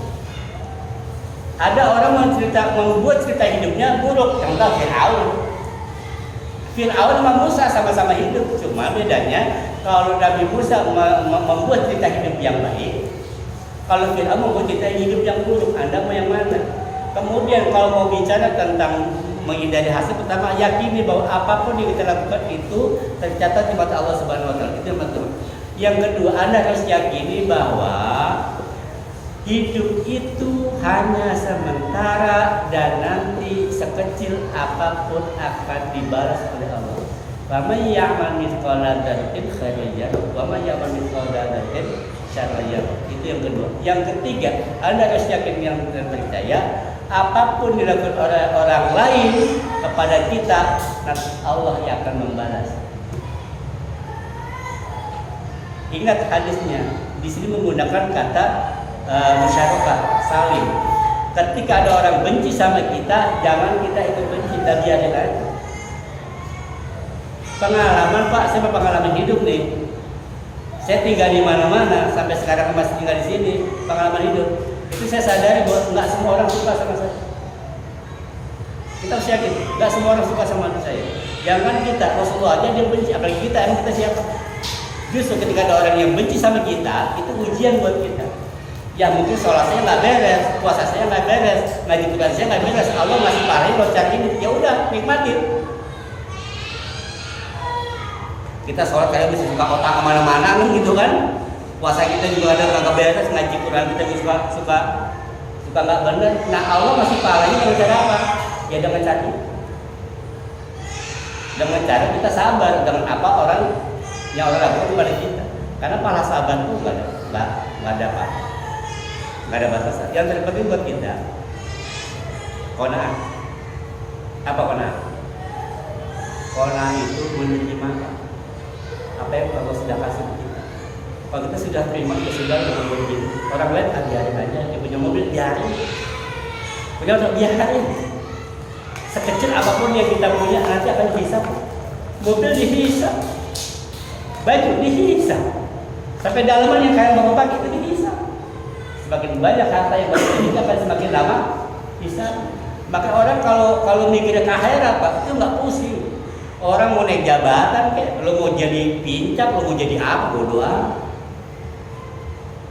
Ada orang membuat cerita hidupnya buruk, contoh Fir'aun sama Musa sama-sama hidup, cuma bedanya kalau Nabi Musa membuat cerita hidup yang baik, kalau Fir'aun membuat cerita hidup yang buruk. Anda mau yang mana? Kemudian kalau mau bicara tentang menghindari hasad, pertama yakini bahwa apapun yang kita lakukan itu tercatat di mata Allah Subhanahu wa taala. Itu yang pertama. Yang kedua, Anda harus yakini bahwa hidup itu hanya sementara dan nanti sekecil apapun akan dibalas oleh Allah. Wa may ya'mal mithqala dzarratin khairan yarah wa may ya'mal mithqala dzarratin syarran yarah. Itu yang kedua. Yang ketiga, Anda harus yakin yang percaya apapun dilakukan oleh orang lain kepada kita, nanti Allah yang akan membalas. Ingat hadisnya, di sini menggunakan kata musyarakah, saling. Ketika ada orang benci sama kita, jangan kita ikut benci, dan biarin aja. Pengalaman Pak, saya pengalaman hidup nih. Saya tinggal di mana-mana, sampai sekarang masih tinggal di sini. Pengalaman hidup. Itu saya sadari bahwa nggak semua orang suka sama saya. Kita harus yakin, nggak semua orang suka sama saya. Jangan kita, Rasulullah aja dia benci, apalagi kita, emang kita siapa? Justru ketika ada orang yang benci sama kita, itu ujian buat kita. Ya mungkin sholat saya nggak beres, puasa saya nggak beres, ngaji Quran saya nggak beres, Allah masih parahin loncat ini, ya udah nikmatin. Kita sholat kayak bisa suka otak kemana-mana gitu kan? Puasa kita juga ada nggak beres, ngaji Quran kita juga suka nggak benar. Nah Allah masih pahalanya dengan cara apa? Ya dengan cara kita sabar dengan apa orang yang orang lakukan kepada kita. Karena pahala sabar itu nggak ada batasan. Yang terpenting buat kita qanaah. Apa qanaah? Qanaah itu menerima apa yang Allah sudah kasih kita. Kalau kita sudah terima, kita sudah begini. Orang lain biarin aja, dia punya mobil biarin, punya motor biarin. Sekecil apapun yang kita punya nanti akan dihisab. Mobil dihisab, baju dihisab, sampai dalaman yang kalian bawa pakai itu dihisab. Semakin banyak harta yang baru dimiliki akan semakin lama hisab. Maka orang kalau mikirnya ke akhirat Pak, itu nggak pusing. Orang mau naik jabatan kayak, lo mau jadi pincap, lo mau jadi apa, bodo amat.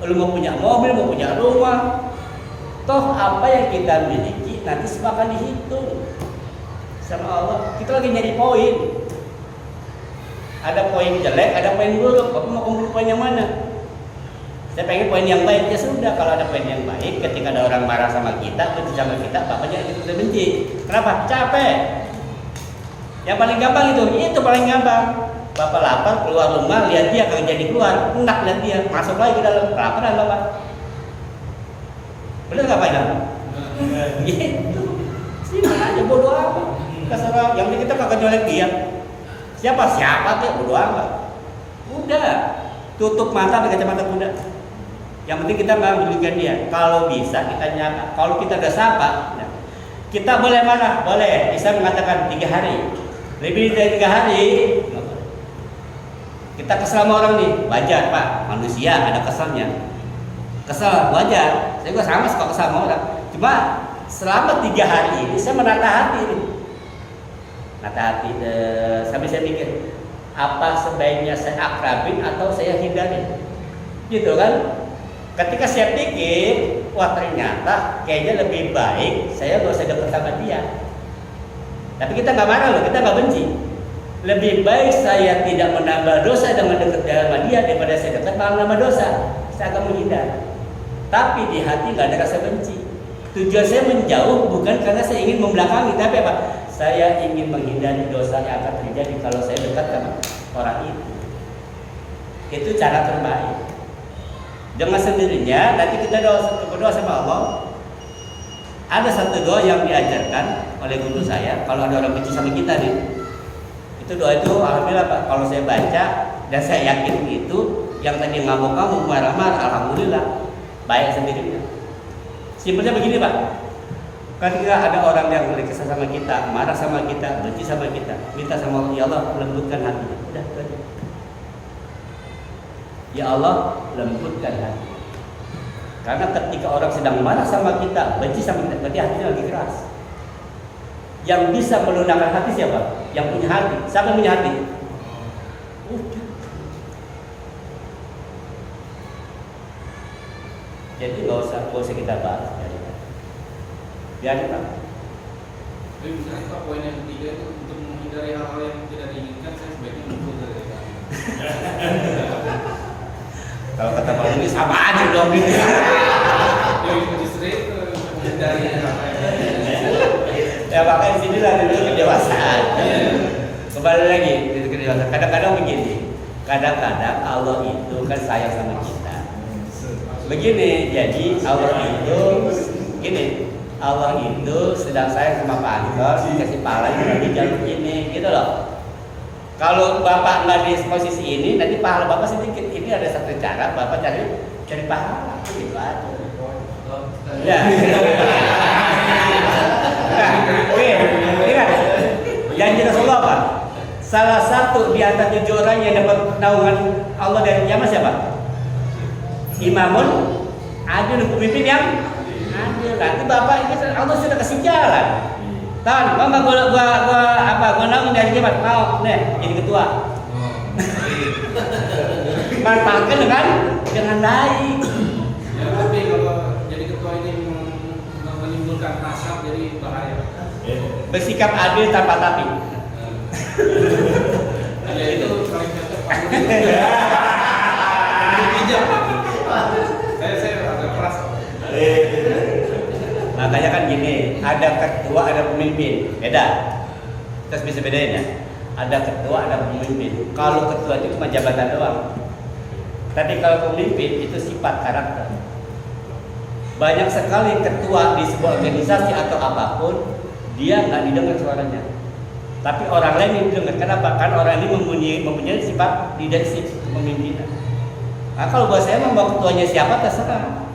Lo mau punya mobil, mau punya rumah, toh apa yang kita miliki nanti semua akan dihitung sama Allah. Kita lagi nyari poin. Ada poin jelek, ada poin buruk. Bapak mau kumpul poin yang mana? Saya pengen poin yang baik. Ya sudah, kalau ada poin yang baik, ketika ada orang marah sama kita, benci sama kita, Bapak jangan kita benci. Kenapa? Capek. Yang paling gampang itu paling gampang. Bapak lapar, keluar rumah, lihat dia kagak jadi keluar, enak lihat dia, masuk lagi ke dalam. Laparan Bapak. Bener nggak Pak? Gitu. Sini aja bodoh apa? Terserah. Yang penting kita kagak nyolek dia. Siapa tuh bodo amat. Udah, tutup mata pakai kacamata kuda. Yang penting kita nggak merugikan dia. Kalau bisa kita nyapa. Kalau kita udah sapa, nah, kita boleh marah, boleh. Bisa mengatakan 3 hari. Lebih dari 3 hari, nggak boleh. Kita kesel sama orang nih, wajar Pak. Manusia ada keselnya. Kesel wajar. Saya juga sama suka kesel sama orang. Cuma selama 3 hari ini saya menata hati nih. Nata hati. Sampai saya mikir, apa sebaiknya saya akrabin atau saya hindarin? Gitu kan? Ketika saya pikir, wah ternyata kayaknya lebih baik saya gak usah dekat sama dia. Tapi kita nggak marah loh, kita nggak benci. Lebih baik saya tidak menambah dosa dengan dekat sama dia daripada saya dekat malah nambah dosa. Saya akan menghindar. Tapi di hati nggak ada rasa benci. Tujuan saya menjauh bukan karena saya ingin membelakangi, tapi apa? Saya ingin menghindari dosa yang akan terjadi kalau saya dekat sama orang itu. Itu cara terbaik. Dengan sendirinya nanti kita berdoa sama Allah. Ada satu doa yang diajarkan oleh guru saya. Kalau ada orang benci sama kita nih, itu doa itu alhamdulillah Pak. Kalau saya baca dan saya yakin itu, yang tadi ngamuk-ngamuk marah-marah, alhamdulillah baik sendirinya. Simpelnya begini Pak. Ketika ada orang yang kesal sama kita, marah sama kita, benci sama kita, minta sama Allah, ya Allah lembutkan hatinya. Udah itu aja. Ya Allah lembutkan hati. Karena ketika orang sedang marah sama kita, benci sama kita, berarti hatinya lagi keras. Yang bisa melunakkan hati siapa? Yang punya hati. Siapa yang punya hati? Udah. Jadi nggak usah kita bahas. Biarin Pak. Tapi misalnya Pak, poin yang ketiga itu untuk menghindari hal-hal yang tidak diinginkan, saya sebaiknya mundur dari Pak. Kalau kata Pak ini sama aja dong gitu. Ya justru itu menghindari hal-hal. Ya makanya di sini lah dulu kedewasaan. Kembali lagi itu kedewasaan. Kadang-kadang begini. Kadang-kadang Allah itu kan sayang sama kita. Begini, jadi Allah itu gini. Allah itu sedang sayang sama Pak Anton, dikasih pahala di jalur ini, gitu loh. Kalau Bapak nggak di posisi ini, nanti pahala Bapak sedikit. Ini ada satu cara, Bapak cari pahala, gitu aja. Ya. Nah, oke, ingat, janji Rasulullah apa? Salah satu di antara 7 orang yang dapat naungan Allah dari kiamat siapa? Imamun, adil, pemimpin yang adil. Nanti Bapak ini Allah sudah kasih jalan. Tahan, gua naungan dari kiamat, mau nih jadi ketua. Manfaatkan dengan baik. Ya tapi kalau jadi ketua ini menimbulkan asap jadi bahaya. Bersikap adil tanpa tapi. Ya itu paling cocok Pak. Bijak. Saya agak keras. Makanya kan gini, ada ketua, ada pemimpin, beda. Terus bisa bedain ya. Ada ketua, ada pemimpin. Kalau ketua itu cuma jabatan doang. Tapi kalau pemimpin itu sifat karakter. Banyak sekali ketua di sebuah organisasi atau apapun, dia nggak didengar suaranya. Tapi orang lain yang didengar. Kenapa? Karena orang ini mempunyai sifat leadership, kepemimpinan. Nah, kalau buat saya mau ketuanya siapa terserah.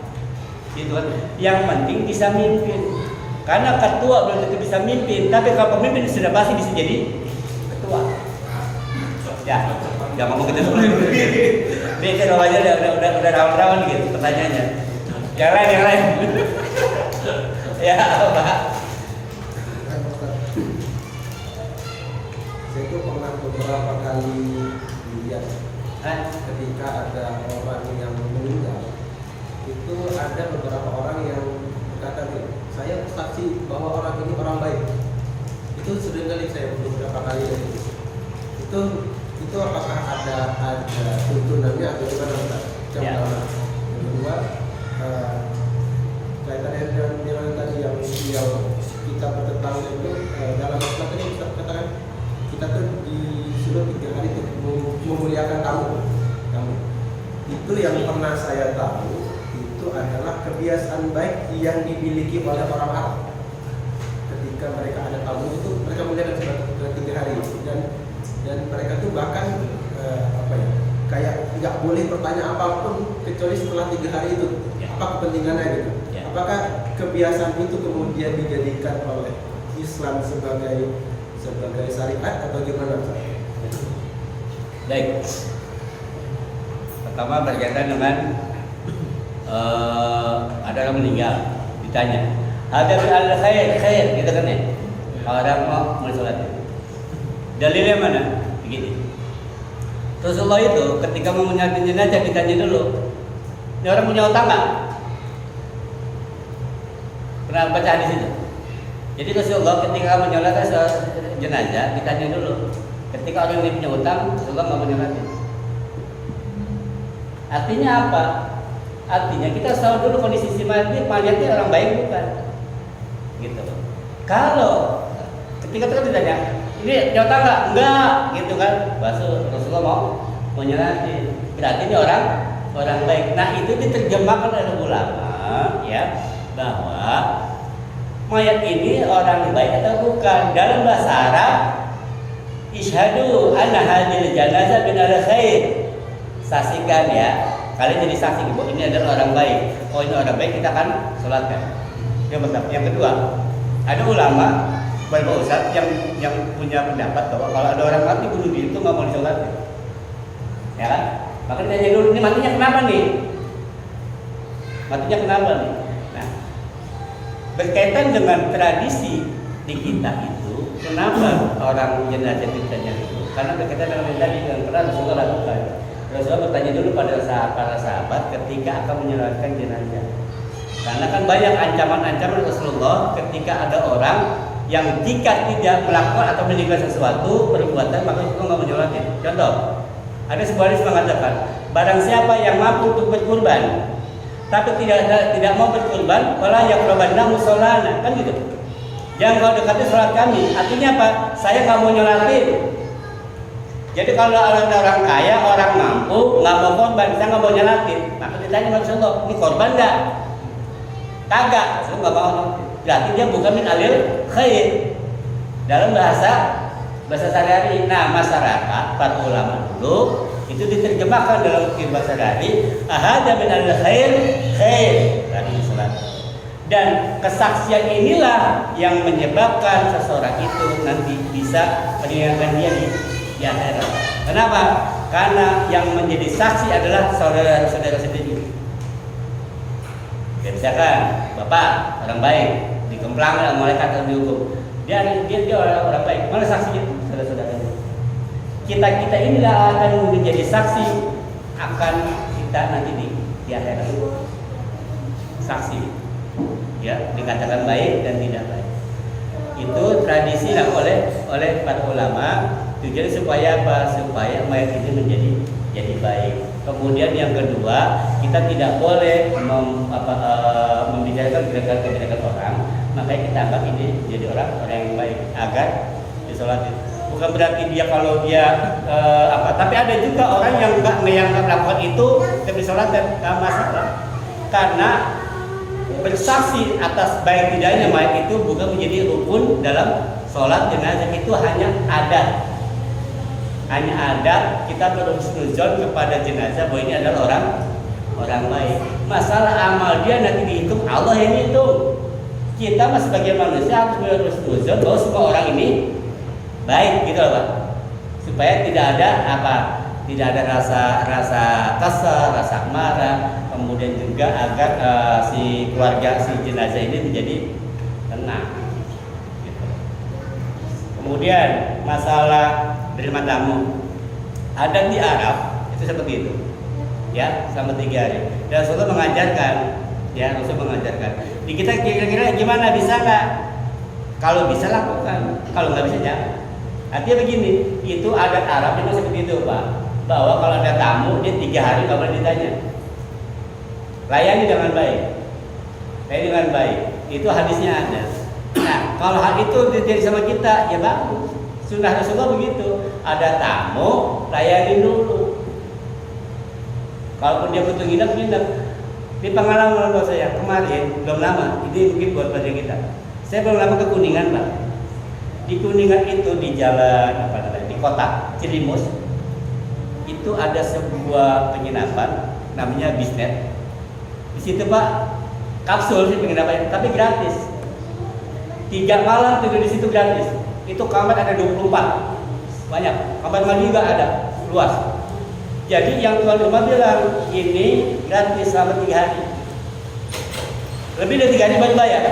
Gitu kan. Yang penting bisa mimpin. Karena ketua belum tentu bisa mimpin, tapi kalau pemimpin sudah pasti bisa jadi ketua. Ya, jangan ngomong gitu dulu. Ini kan aja udah rawan-rawan gitu pertanyaannya. Yang lain. Ya, Pak. Saya itu pernah beberapa kali lihat ketika ada orang yang meninggal, itu ada beberapa orang yang berkata, saya saksi bahwa orang ini orang baik. Itu sering kali saya beberapa kali lihat itu apakah ada tuntunannya atau gimana Ustaz? Yang pertama. Yang kedua, kaitan dengan tadi yang kita bertetangga itu dalam Islam tadi Ustaz katakan kita tuh disuruh 3 hari itu memuliakan tamu. Itu yang pernah saya tahu itu adalah kebiasaan baik yang dimiliki oleh orang Arab. Ketika mereka ada tamu itu mereka muliakan selama 3 hari dan dan mereka tuh bahkan kayak nggak boleh bertanya apapun kecuali setelah 3 hari itu. Ya. Apa kepentingannya gitu? Ya. Apakah kebiasaan itu kemudian dijadikan oleh Islam sebagai syariat atau gimana? Baik. Pertama berkaitan dengan ada orang meninggal, ditanya, ada al khair, gitu kan ya? Kalau orang mau sholat, dalilnya mana? Begini. Rasulullah itu ketika mau menyajikan jenazah ditanya dulu, ini orang punya utang nggak? Pernah baca hadis itu? Jadi Rasulullah ketika menyolatkan jenazah ditanya dulu. Ketika orang ini punya utang, Rasulullah nggak menyolatin. Artinya apa? Artinya kita tahu dulu kondisi si mayatnya orang baik bukan? Gitu. Kalau ketika itu kan ditanya, ini nyota nggak? Enggak, gitu kan? Rasulullah mau menyolatin. Berarti ini orang baik. Nah itu diterjemahkan oleh ulama, ya, bahwa mayat ini orang baik atau bukan. Dalam bahasa Arab, Ishadu anna hadil janazah bin al khair. Saksikan ya, kalian jadi saksi bahwa ini adalah orang baik. Oh ini orang baik, kita akan sholatkan. Yang pertama. Yang kedua, ada ulama beberapa ustaz yang punya pendapat bahwa kalau ada orang mati bunuh diri itu nggak mau disolatkan. Ya kan? Maka ditanya dulu, ini matinya kenapa nih? Matinya kenapa nih? Nah, berkaitan dengan tradisi di kita itu, kenapa orang jenazah ditanya itu? Karena berkaitan dengan yang tadi yang pernah Rasulullah lakukan. Rasulullah bertanya dulu pada para sahabat ketika akan menyolatkan jenazah. Karena kan banyak ancaman-ancaman Rasulullah ketika ada orang yang jika tidak melakukan atau meninggalkan sesuatu perbuatan maka Rasulullah nggak menyolatkan. Contoh, ada sebuah hadis mengatakan, barang siapa yang mampu untuk berkurban tapi tidak mau berkurban, wala yaqrabanna musallana, kan gitu. Jangan kau dekati sholat kami. Artinya apa? Saya nggak mau nyolatin. Jadi kalau ada orang kaya, orang mampu, nggak mau korban, saya nggak mau nyolatin. Maka ditanya Rasulullah, ini korban nggak? Kagak, Rasulullah nggak mau. Berarti dia bukan min alil khair. Dalam bahasa sehari-hari. Nah masyarakat, para ulama dulu itu diterjemahkan dalam bahasa sehari-hari. Ahada min alil khair, berarti sholat. Dan kesaksian inilah yang menyebabkan seseorang itu nanti bisa meninggalkan dia di akhirat. Kenapa? Karena yang menjadi saksi adalah saudara-saudara sendiri. Ya, misalkan bapak orang baik dikemplang oleh malaikat atau dihukum, dia orang baik. Mana saksinya? Saudara-saudaranya. Kita inilah akan menjadi saksi akan kita nanti di akhirat. Saksi, ya, dikatakan baik dan tidak baik. Itu tradisi lah oleh para ulama. Tujuan supaya apa? Supaya mayat ini jadi baik. Kemudian yang kedua, kita tidak boleh membicarakan gerakan orang, makanya kita anggap ini jadi orang yang baik agar disolatin. Bukan berarti dia kalau dia tapi ada juga orang yang nggak melakukan itu tapi disolatkan, nggak masalah. Karena bersaksi atas baik tidaknya mayat itu bukan menjadi rukun dalam sholat jenazah, itu hanya ada kita berhusnuzon kepada jenazah bahwa ini adalah orang baik. Masalah amal dia nanti dihitung Allah yang hitung. Kita sebagai manusia harus berhusnuzon bahwa semua orang ini baik, gitu loh Pak. Supaya tidak ada rasa kesal, rasa marah, kemudian juga agar si keluarga si jenazah ini menjadi tenang. Gitu. Kemudian masalah menerima tamu, ada di Arab itu seperti itu, ya, selama 3 hari. Dan Rasulullah mengajarkan, di kita kira-kira gimana, bisa nggak? Kalau bisa lakukan, kalau nggak bisa jangan. Artinya begini, itu adat Arab itu seperti itu Pak, bahwa kalau ada tamu dia 3 hari nggak boleh ditanya, layani dengan baik, itu hadisnya ada. Nah kalau hal itu terjadi sama kita ya bagus. Sunnah Rasulullah begitu, ada tamu layani dulu. Kalaupun dia butuh nginep. Di pengalaman saya kemarin belum lama, ini mungkin buat pelajar kita. Saya belum lama ke Kuningan Pak. Di Kuningan itu di jalan di kota Cilimus itu ada sebuah penginapan namanya Bisnet. Di situ Pak kapsul sih penginapan, tapi gratis. 3 malam tidur di situ gratis. Itu kamar ada 24, banyak. Kamar mandi juga ada, luas. Jadi yang tuan rumah bilang ini gratis selama 3 hari. Lebih dari 3 hari baru bayar.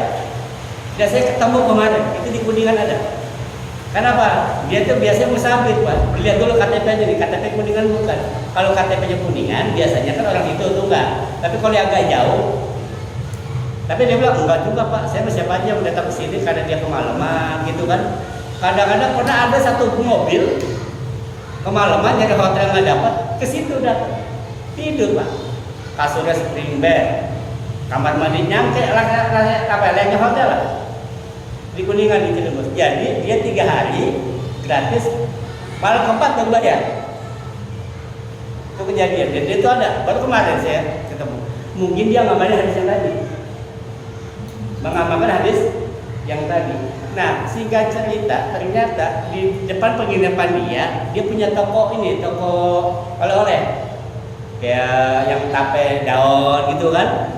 Dan saya ketemu kemarin, itu di Kuningan ada. Kenapa? Dia tuh biasanya musafir Pak. Dilihat dulu KTP-nya nih, KTP Kuningan bukan. Kalau KTP-nya Kuningan biasanya kan orang itu tuh enggak. Tapi kalau yang agak jauh, tapi dia bilang enggak juga Pak. Saya siapa aja yang datang ke sini karena dia kemalaman gitu kan. Kadang-kadang pernah ada satu mobil kemalaman nyari hotel nggak dapat, ke situ datang tidur Pak. Kasurnya spring bed, kamar mandi nyangke lainnya hotel lah. Di Kuningan di Cilegon. Jadi dia 3 hari gratis, malam keempat baru bayar. Itu kejadian. Dan itu ada. Baru kemarin saya ketemu. Mungkin dia ngamalin hadis yang tadi. Mengamalkan hadis yang tadi. Nah, singkat cerita, ternyata di depan penginapan dia punya toko ini, toko oleh-oleh. Kayak yang tape daun gitu kan.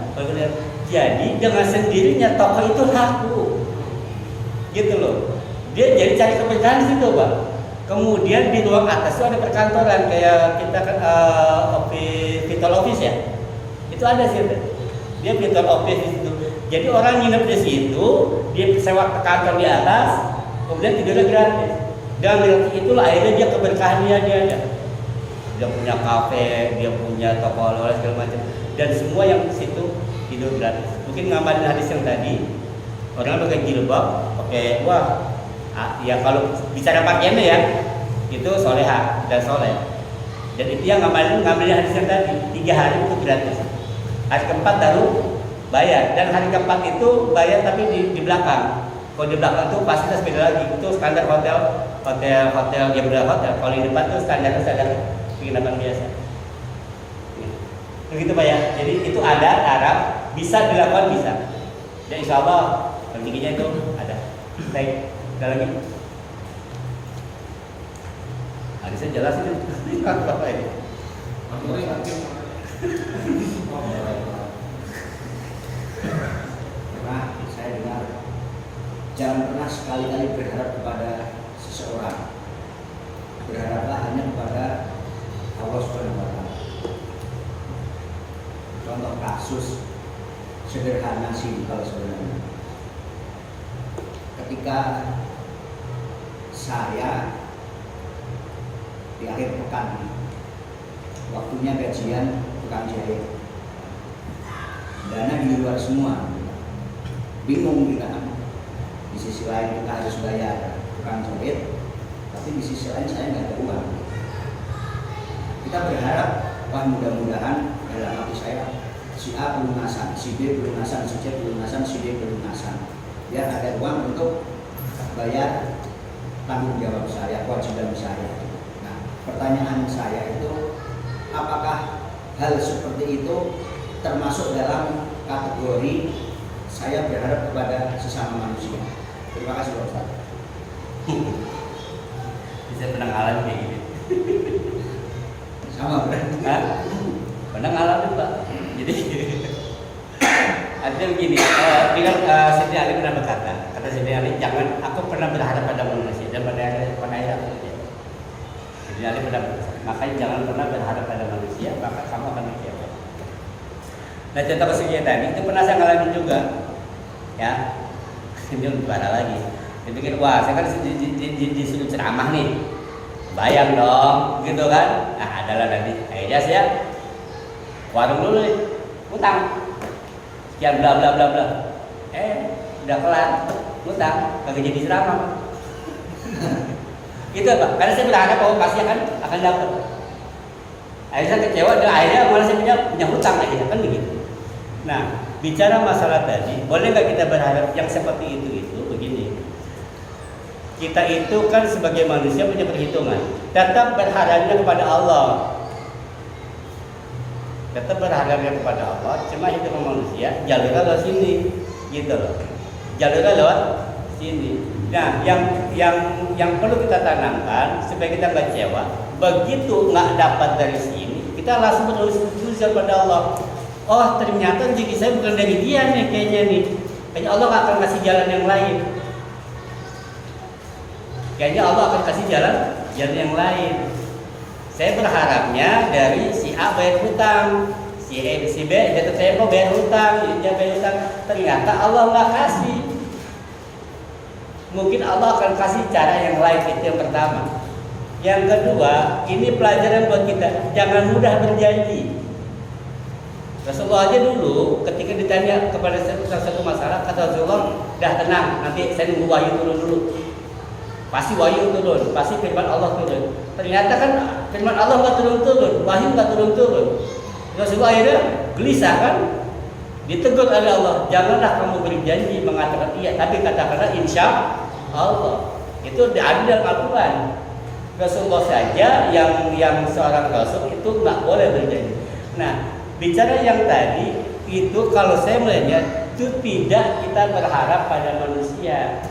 Jadi dengan sendirinya toko itu laku. Gitu loh. Dia jadi cari keberkahan di situ, Pak. Kemudian di ruang atas itu ada perkantoran kayak kita kan virtual office ya. Itu ada sih. Dia virtual office di situ. Jadi orang nginep di situ, dia sewa ke kantor di atas, kemudian tidurnya gratis. Dan gratis itulah akhirnya dia keberkahannya dia ada. Dia punya kafe, dia punya toko oleh segala macam. Dan semua yang di situ tidur gratis. Mungkin ngamalin hadis yang tadi. Orang pakai jilbab, pakai ya kalau bicara pakaiannya ya itu soleha dan soleh. Dan itu yang ngambilin hadis yang tadi 3 hari itu gratis. Hari keempat baru bayar, dan hari keempat itu bayar tapi di belakang. Kalau di belakang itu fasilitas beda lagi. Itu standar hotel yang berbeda hotel. Kalau di depan itu standar penginapan biasa. Begitu Pak ya. Jadi itu ada Arab bisa dilakukan bisa. Dan insya Allah tingginya itu ada. Baik, ada lagi. Hadisnya jelas itu. Apa ini? Pernah saya dengar, jangan pernah sekali-kali berharap kepada seseorang. Berharaplah hanya kepada Allah Subhanahu wa Ta'ala. Contoh kasus sederhana sih kalau sebenarnya. Ketika saya di akhir pekan, waktunya gajian tukang jahit, dana di luar semua, bingung kita kan. Di sisi lain kita harus bayar tukang jahit, tapi di sisi lain saya nggak ada uang. Kita berharap, wah mudah-mudahan dalam hati saya si A pelunasan, si B pelunasan, si C pelunasan, si D pelunasan, biar ada uang untuk bayar tanggung jawab saya, kewajiban saya. Nah, pertanyaan saya itu, apakah hal seperti itu termasuk dalam kategori saya berharap kepada sesama manusia? Terima kasih Pak Ustaz. Bisa pernah ngalamin kayak gitu. Sama berarti. Pernah ngalamin Pak. Jadi artinya begini, dengan Siti Ali pernah berkata, kata Siti Ali, jangan aku pernah berharap pada manusia dan pada akhirat. Siti Ali pernah berkata, makanya jangan pernah berharap pada manusia, maka kamu akan dikiamat. Nah contoh kesekian tadi itu pernah saya ngalamin juga, ya. Ini lebih parah lagi. Dia pikir, wah saya kan disuruh ceramah nih, bayang dong, gitu kan? Nah adalah nanti, akhirnya saya warung dulu nih, utang. Sekian bla bla bla bla. Udah kelar, utang, kagak jadi ceramah. Gitu Pak, karena saya berharap bahwa pasti akan dapat. Akhirnya saya kecewa, dan akhirnya malah saya punya hutang akhirnya kan begitu. Nah, bicara masalah tadi, boleh nggak kita berharap yang seperti itu begini? Kita itu kan sebagai manusia punya perhitungan. Tetap berharapnya kepada Allah. Tetap berharapnya kepada Allah. Cuma hitungan manusia jalurnya lewat sini, gitu loh. Jalurnya lewat sini. Nah, yang perlu kita tanamkan supaya kita nggak kecewa. Begitu nggak dapat dari sini, kita langsung berusaha pada Allah. Oh, ternyata rezeki saya bukan dari dia nih kayaknya nih. Kayaknya Allah akan kasih jalan yang lain. Kayaknya Allah akan kasih jalan yang lain. Saya berharapnya dari si A bayar hutang, si B jatuh tempo bayar hutang, dia bayar hutang. Ternyata Allah nggak kasih. Mungkin Allah akan kasih cara yang lain, itu yang pertama. Yang kedua, ini pelajaran buat kita, jangan mudah berjanji. Rasulullah aja dulu ketika ditanya kepada satu masalah, kata Rasulullah, dah tenang, nanti saya nunggu wahyu turun dulu. Pasti wahyu turun, pasti firman Allah turun. Ternyata kan firman Allah nggak turun-turun, wahyu nggak turun-turun. Rasulullah akhirnya gelisah kan, ditegur oleh Allah, janganlah kamu berjanji mengatakan iya, tapi katakanlah insya Allah. Itu ada dalam Al-Quran. Rasulullah saja yang seorang Rasul itu nggak boleh berjanji. Nah, bicara yang tadi itu kalau saya melihatnya itu tidak kita berharap pada manusia,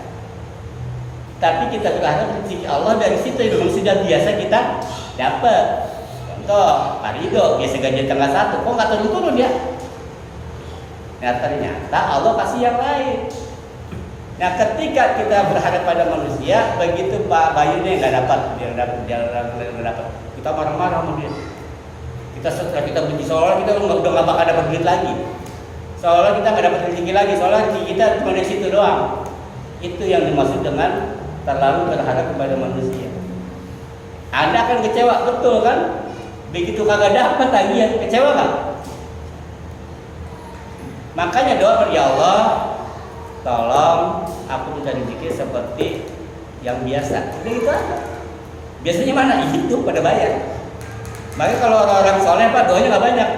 tapi kita berharap rezeki Allah dari situ yang memang sudah biasa kita dapat. Contoh, Pak Ridho biasa gaji tanggal 1, kok nggak turun-turun ya? Nah, ternyata Allah kasih yang lain. Nah, ketika kita berharap pada manusia, begitu Pak Bayu nih nggak dapat, dia nggak dapat, kita marah-marah sama dia. Setelah kita benci, seolah kita udah nggak bakal dapat duit lagi, seolah kita nggak dapat rezeki lagi, seolah rezeki kita cuma di situ doang. Itu yang dimaksud dengan terlalu berharap kepada manusia. Anda akan kecewa, betul kan? Begitu kagak dapat lagi ya kecewa kan? Makanya doa kepada Allah, tolong aku minta rezeki seperti yang biasa. Udah gitu aja. Biasanya mana? Itu pada bayar. Makanya kalau orang-orang soleh Pak doanya nggak banyak.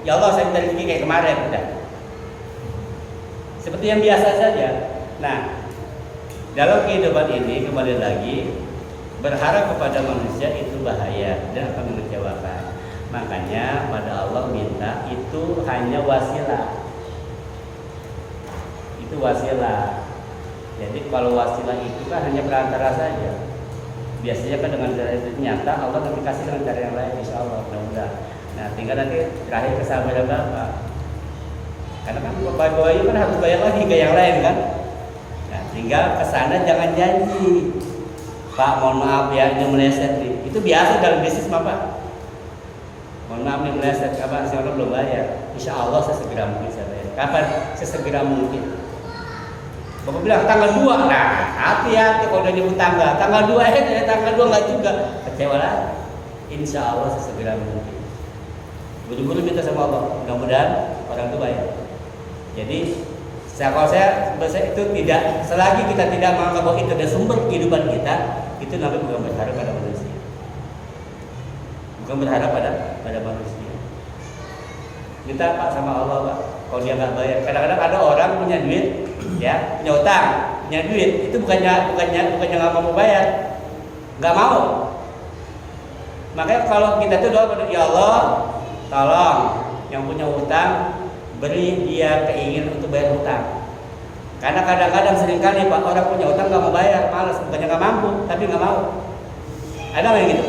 Ya Allah saya minta rezeki kayak kemarin, udah. Seperti yang biasa saja. Nah, dalam kehidupan ini kembali lagi berharap kepada manusia itu bahaya dan akan mengecewakan. Makanya pada Allah minta itu hanya wasilah. Itu wasilah. Jadi kalau wasilah itu kan hanya perantara saja. Biasanya kan dengan cara itu nyata Allah nanti kasih dengan cara yang lain, insya Allah mudah-mudahan. Nah, tinggal nanti terakhir kesabaran Bapak. Karena kan Bapak Bayu kan harus bayar lagi ke yang lain kan. Nah, tinggal kesana jangan janji. Pak, mohon maaf ya ini meleset nih. Itu biasa dalam bisnis Bapak. Mohon maaf nih meleset, Bapak saya belum bayar. Insya Allah sesegera mungkin saya bayar. Kapan? Sesegera mungkin. Bapak bilang tanggal 2, nah hati-hati kalau udah nyebut tanggal 2 tanggal 2 nggak juga, kecewa lagi. Insya Allah sesegera mungkin. Buru-buru minta sama Allah, mudah-mudahan orang itu bayar. Jadi kalau saya itu tidak, selagi kita tidak menganggap bahwa itu adalah sumber kehidupan kita, itu namanya bukan berharap pada manusia, bukan berharap pada manusia. Minta Pak sama Allah Pak, kalau dia nggak bayar. Kadang-kadang ada orang punya duit, ya punya utang, punya duit, itu bukannya nggak mau bayar, nggak mau. Makanya kalau kita tuh doa pada ya Allah, tolong yang punya utang beri dia keinginan untuk bayar utang. Karena kadang-kadang seringkali Pak orang punya utang nggak mau bayar, malas, bukannya nggak mampu, tapi nggak mau. Ada nggak yang gitu?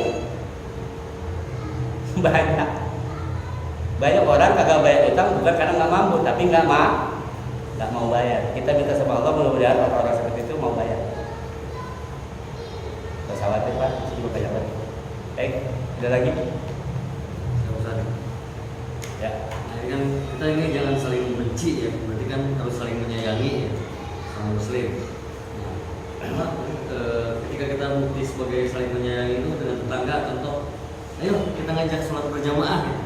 Banyak orang kagak bayar utang bukan karena nggak mampu, tapi nggak mau bayar. Kita minta sama Allah mudah-mudahan orang-orang seperti itu mau bayar. Gak usah khawatir Pak, cuma banyak lagi. Baik, ada lagi? Ya. Jadi kan kita ini jangan saling benci ya, berarti kan harus saling menyayangi ya, sama Muslim. Nah, ketika kita bukti sebagai saling menyayangi itu dengan tetangga, contoh, ayo kita ngajak sholat berjamaah. Gitu.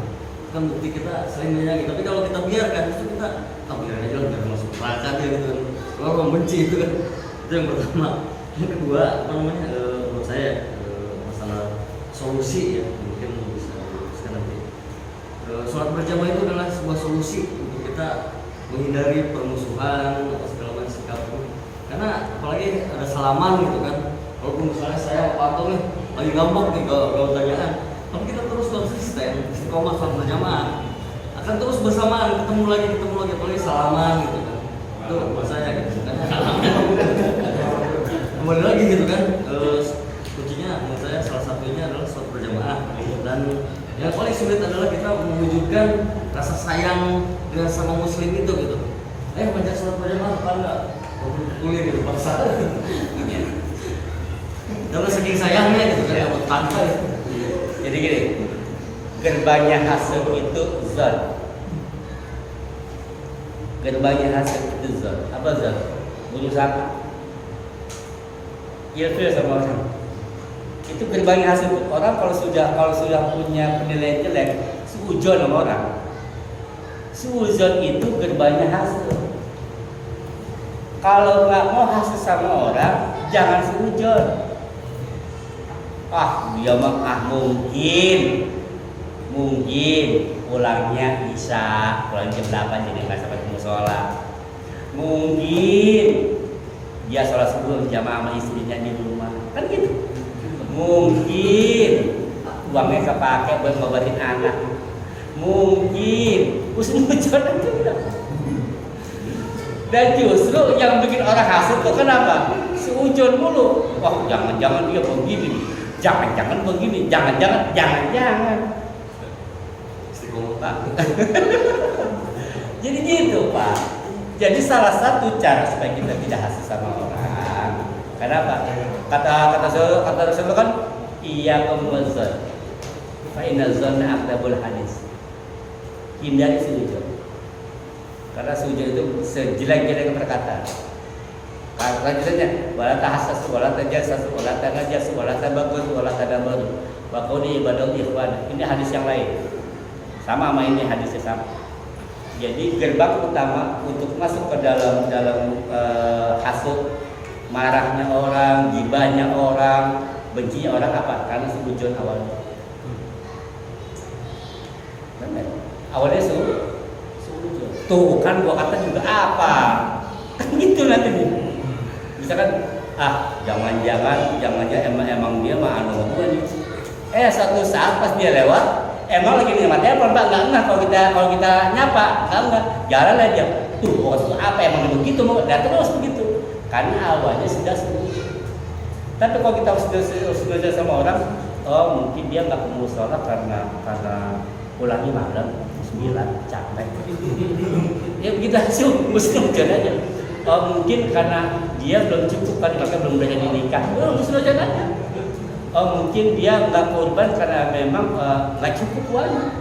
Kan bukti kita saling menyayangi. Tapi kalau kita biarkan itu kita biarin aja lah, biar masuk neraka dia gitu kan. Kalau orang benci itu kan, itu yang pertama. Yang kedua menurut saya masalah solusi ya, mungkin bisa disebutkan nanti. Sholat berjamaah itu adalah sebuah solusi untuk kita menghindari permusuhan atau segala macam sikap. Karena apalagi ada salaman gitu kan. Walaupun misalnya saya Pak nih lagi ngambek nih kalau tanyaan, tapi kita terus konsisten istiqomah sholat berjamaah akan terus bersamaan, ketemu lagi apalagi salaman gitu kan. Itu buat saya gitu. kembali lagi gitu kan, kuncinya menurut saya salah satunya adalah sholat berjamaah. Dan yang paling sulit adalah kita mewujudkan rasa sayang dengan sama muslim itu gitu. Banyak sholat berjamaah apa enggak? Kuliah gitu paksa. Karena saking sayangnya gitu kan, tanpa. Jadi gini, gerbangnya hasud itu zon. Gerbangnya hasud itu zon. Apa zon? Bunuh sangka. Ilfil sama orang. Itu gerbangnya hasud. Orang kalau sudah punya penilaian jelek, suujon sama orang. Suujon itu gerbangnya hasud. Kalau nggak mau hasud sama orang, jangan suujon. Dia mah mungkin pulangnya pulang jam 8 jadi nggak sampai musola. Mungkin dia sholat subuh jamaah sama istrinya di rumah, kan gitu. Mungkin uangnya kepake buat ngobatin anak. Mungkin husnuzon aja udah. Dan justru yang bikin orang hasud tuh kenapa? Suujon mulu. Wah, jangan-jangan dia begini. Jangan-jangan begini, jangan-jangan. Pak. Jadi gitu, Pak. Jadi salah satu cara supaya kita tidak hasud sama orang. Kenapa? Kata Rasulullah kan, iyyakum wazzan. Fa inna dzanna aqdabul hadis. Hindari sujud. Karena sujud itu sejelek-jelek perkataan. Lanjutannya, wala tahassasu wala tajassasu wala tanajasu wala tabaghadu wala tadabaru wa quli ibadul ikhwan. Ini hadis yang lain. Sama ini hadisnya sama. Jadi gerbang utama untuk masuk ke dalam hasud, marahnya orang, gibahnya orang, bencinya orang apa? Karena sujud awalnya. Benar. Awalnya sujud. Tuh kan gua kata juga apa? Kan gitu nanti. Misalkan jangan-jangan emang dia mah anu gua nih. Satu saat pas dia lewat, emang lagi nyapa telepon, Pak, enggak kalau kita nyapa, enggak jalan aja. Tuh waktu apa emang begitu mau datang terus begitu. Karena awalnya sudah setuju. Tapi kalau kita sudah sama orang, mungkin dia nggak mau sholat karena pulangnya malam 9 capek. Ya begitu aja, mesti aja. Mungkin karena dia belum cukup kan, maka belum berani nikah. Mesti aja. Mungkin dia nggak korban karena memang nggak cukup uangnya.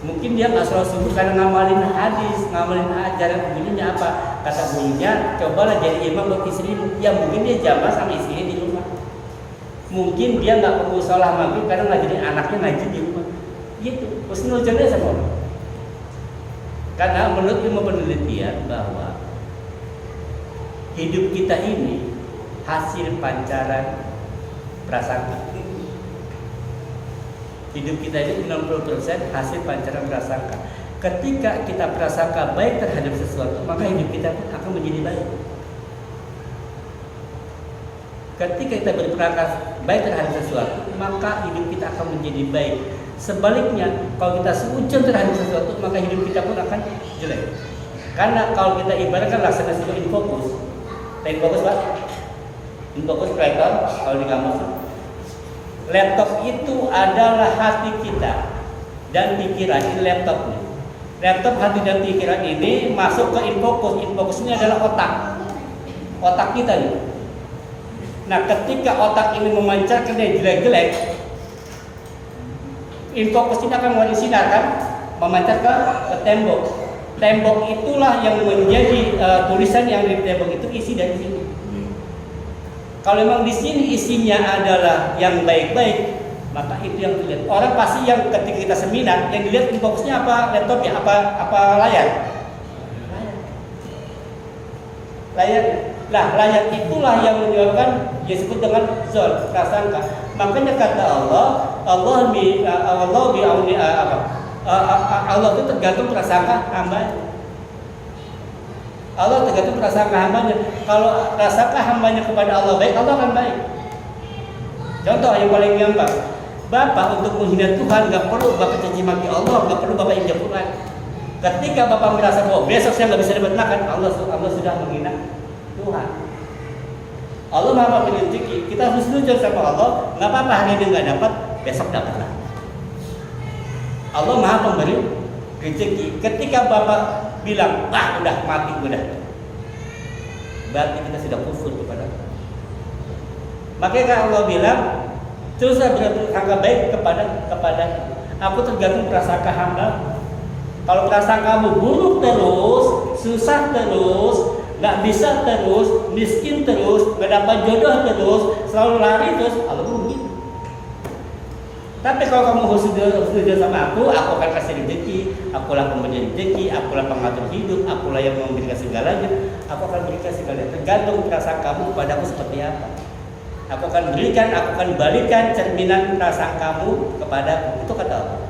Mungkin dia nggak sholat subuh karena ngamalin hadis, ngamalin ajaran bunyinya apa? Kata bunyinya, cobalah jadi imam buat istrimu. Ya mungkin dia jamaah sama istrinya di rumah. Mungkin dia nggak perlu sholat maghrib karena ngajarin anaknya ngaji di rumah. Gitu, husnuzonnya sama orang. Karena menurut ilmu penelitian bahwa hidup kita ini hasil pancaran prasangka. Hidup kita ini 60% hasil pancaran prasangka. Ketika kita prasangka baik terhadap sesuatu, maka hidup kita akan menjadi baik. Ketika kita berprasangka baik terhadap sesuatu, maka hidup kita akan menjadi baik. Sebaliknya, kalau kita seujung terhadap sesuatu, maka hidup kita pun akan jelek. Karena kalau kita ibaratkan laksana sebuah infokus, infokus Pak, infokus laptop, kalau di kamus, laptop itu adalah hati kita dan pikiran. Ini laptopnya. Laptop, hati dan pikiran ini masuk ke infokus. Infokus ini adalah otak kita nih. Nah, ketika otak ini memancarkan yang jelek-jelek, infokus ini akan mengalami sinar kan, memancar ke tembok. Tembok itulah yang menjadi tulisan yang di tembok itu isi dari sini. Kalau memang di sini isinya adalah yang baik-baik, maka itu yang dilihat. Orang pasti yang ketika kita seminar, yang dilihat infokusnya apa, laptop ya, apa layar. Layar. Nah, layar itulah yang menyebabkan disebut dengan zon, prasangka. Makanya kata Allah itu tergantung prasangka hamba. Allah tergantung prasangka hambanya. Kalau prasangka hambanya kepada Allah baik, Allah akan baik. Contoh yang paling gampang, Bapak untuk menghina Tuhan nggak perlu Bapak caci maki Allah, nggak perlu Bapak injak Quran. Ketika Bapak merasa bahwa besok saya nggak bisa dapat makan, Allah sudah menghina Tuhan. Allah maha pemberi rezeki. Kita husnuzon sama Allah, nggak apa-apa hari ini nggak dapat, besok dapat lah. Allah maha pemberi rezeki. Ketika Bapak bilang, udah mati udah, berarti kita sudah kufur kepada Allah. Makanya Allah bilang, teruslah berprasangka baik kepada aku, tergantung prasangka hamba. Kalau prasangkamu buruk terus, susah terus, nggak bisa terus, miskin terus, nggak dapat jodoh terus, selalu lari terus, Allah rugi. Tapi kalau kamu husnuzon sama aku akan kasih rezeki, akulah pemberi rezeki, akulah pengatur hidup, akulah yang memberikan segalanya, aku akan berikan segalanya. Tergantung prasangkamu kepada aku seperti apa. Aku akan berikan, aku akan balikan cerminan prasangkamu kepadaku. Itu kata Allah.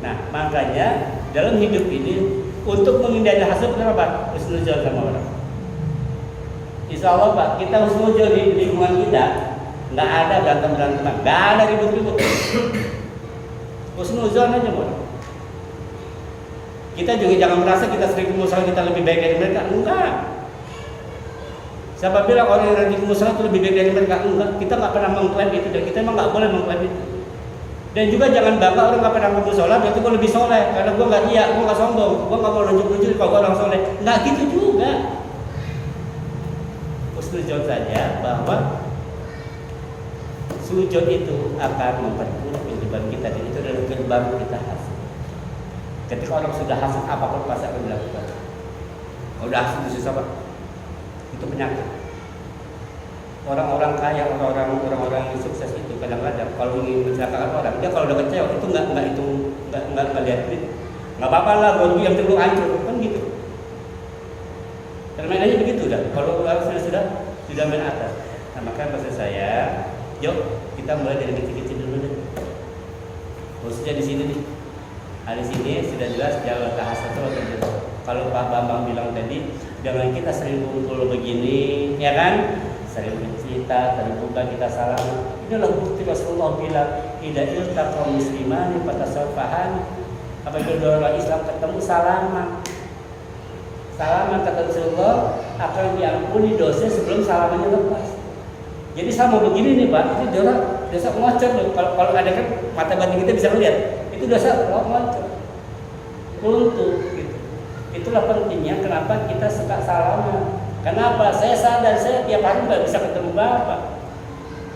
Nah, makanya dalam hidup ini untuk menghindari hasad, kenapa? Husnuzon sama orang. Insya Allah Pak, kita husnuzon di lingkungan kita, nggak ada berantem-beranteman, nggak ada ribut-ribut. Husnuzon aja Pak. Kita juga jangan merasa kita sering musuh kita lebih baik dari mereka, enggak. Siapa bilang orang yang di musuh itu lebih baik dari mereka? Enggak. Kita nggak pernah mengklaim itu dan kita emang nggak boleh mengklaim itu. Dan juga jangan bangga orang nggak pernah ngomong sholat, berarti gue lebih soleh. Karena gue nggak gue nggak sombong, gue nggak mau nunjuk-nunjuk kalau gue orang soleh. Nggak gitu juga. Husnuzon saja bahwa sujud itu akan memperburuk kehidupan kita dan itu adalah gerbang kita hasad. Ketika orang sudah hasad, apapun pasti akan dilakukan. Kalau udah hasad itu susah Pak. Itu penyakit. Orang-orang kaya, orang-orang yang sukses itu kadang-kadang kalau ingin mencelakakan orang, dia kalau udah kecewa itu nggak lihat duit, nggak apa-apa lah, gue yang terlalu hancur kan gitu. Permainannya begitu dah. Kalau sudah main atas. Nah, maka maksud saya, yuk kita mulai dari kecil-kecil dulu deh. Khususnya di sini nih. Di sini sudah jelas jangan hasad terus. Kalau Pak Bambang bilang tadi, jangan kita sering kumpul begini, ya kan? Sering bercerita, terbuka kita salam. Inilah bukti Rasulullah bilang, "Idza iltaqal muslimani fatasaffahan." Apabila dua orang Islam ketemu salaman. Salaman kata Rasulullah akan diampuni dosa sebelum salamannya lepas. Jadi sama begini nih Pak, itu dosa ngocor loh. Kalau ada kan mata batin kita bisa melihat, itu dosa ngocor. Runtuh gitu. Itulah pentingnya kenapa kita suka salaman. Kenapa? Saya sadar saya tiap hari nggak bisa ketemu Bapak.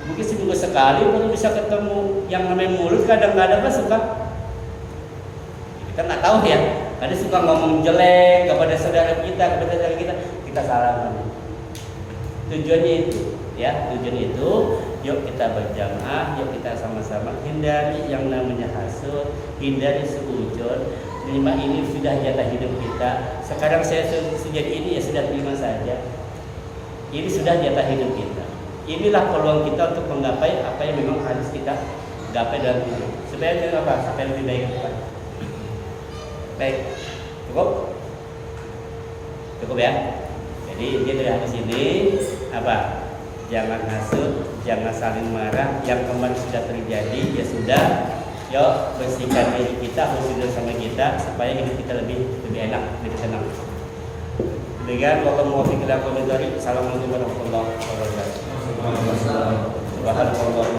Mungkin seminggu sekali baru bisa ketemu. Yang namanya mulut kadang-kadang kan suka, kita nggak tahu ya. Kadang suka ngomong jelek kepada saudara kita salaman. Tujuannya itu, ya tujuan itu. Yuk kita berjamaah, yuk kita sama-sama hindari yang namanya hasud, hindari suudzon. Terima ini sudah jatah hidup kita. Sekarang saya sudah ini ya sudah terima saja. Ini sudah jatah hidup kita. Inilah peluang kita untuk menggapai apa yang memang harus kita gapai dalam hidup. Supaya kita apa? Supaya lebih baik ke depan. Baik, cukup ya. Jadi dia dari hadis ini apa? Jangan hasud, jangan saling marah. Yang kemarin sudah terjadi ya sudah. Yuk bersihkan diri kita, husnuzon sama kita supaya hidup kita lebih enak, lebih tenang. Demikian, wallahu muwaffiq ila aqwamit thoriq. Assalamualaikum warahmatullahi wabarakatuh.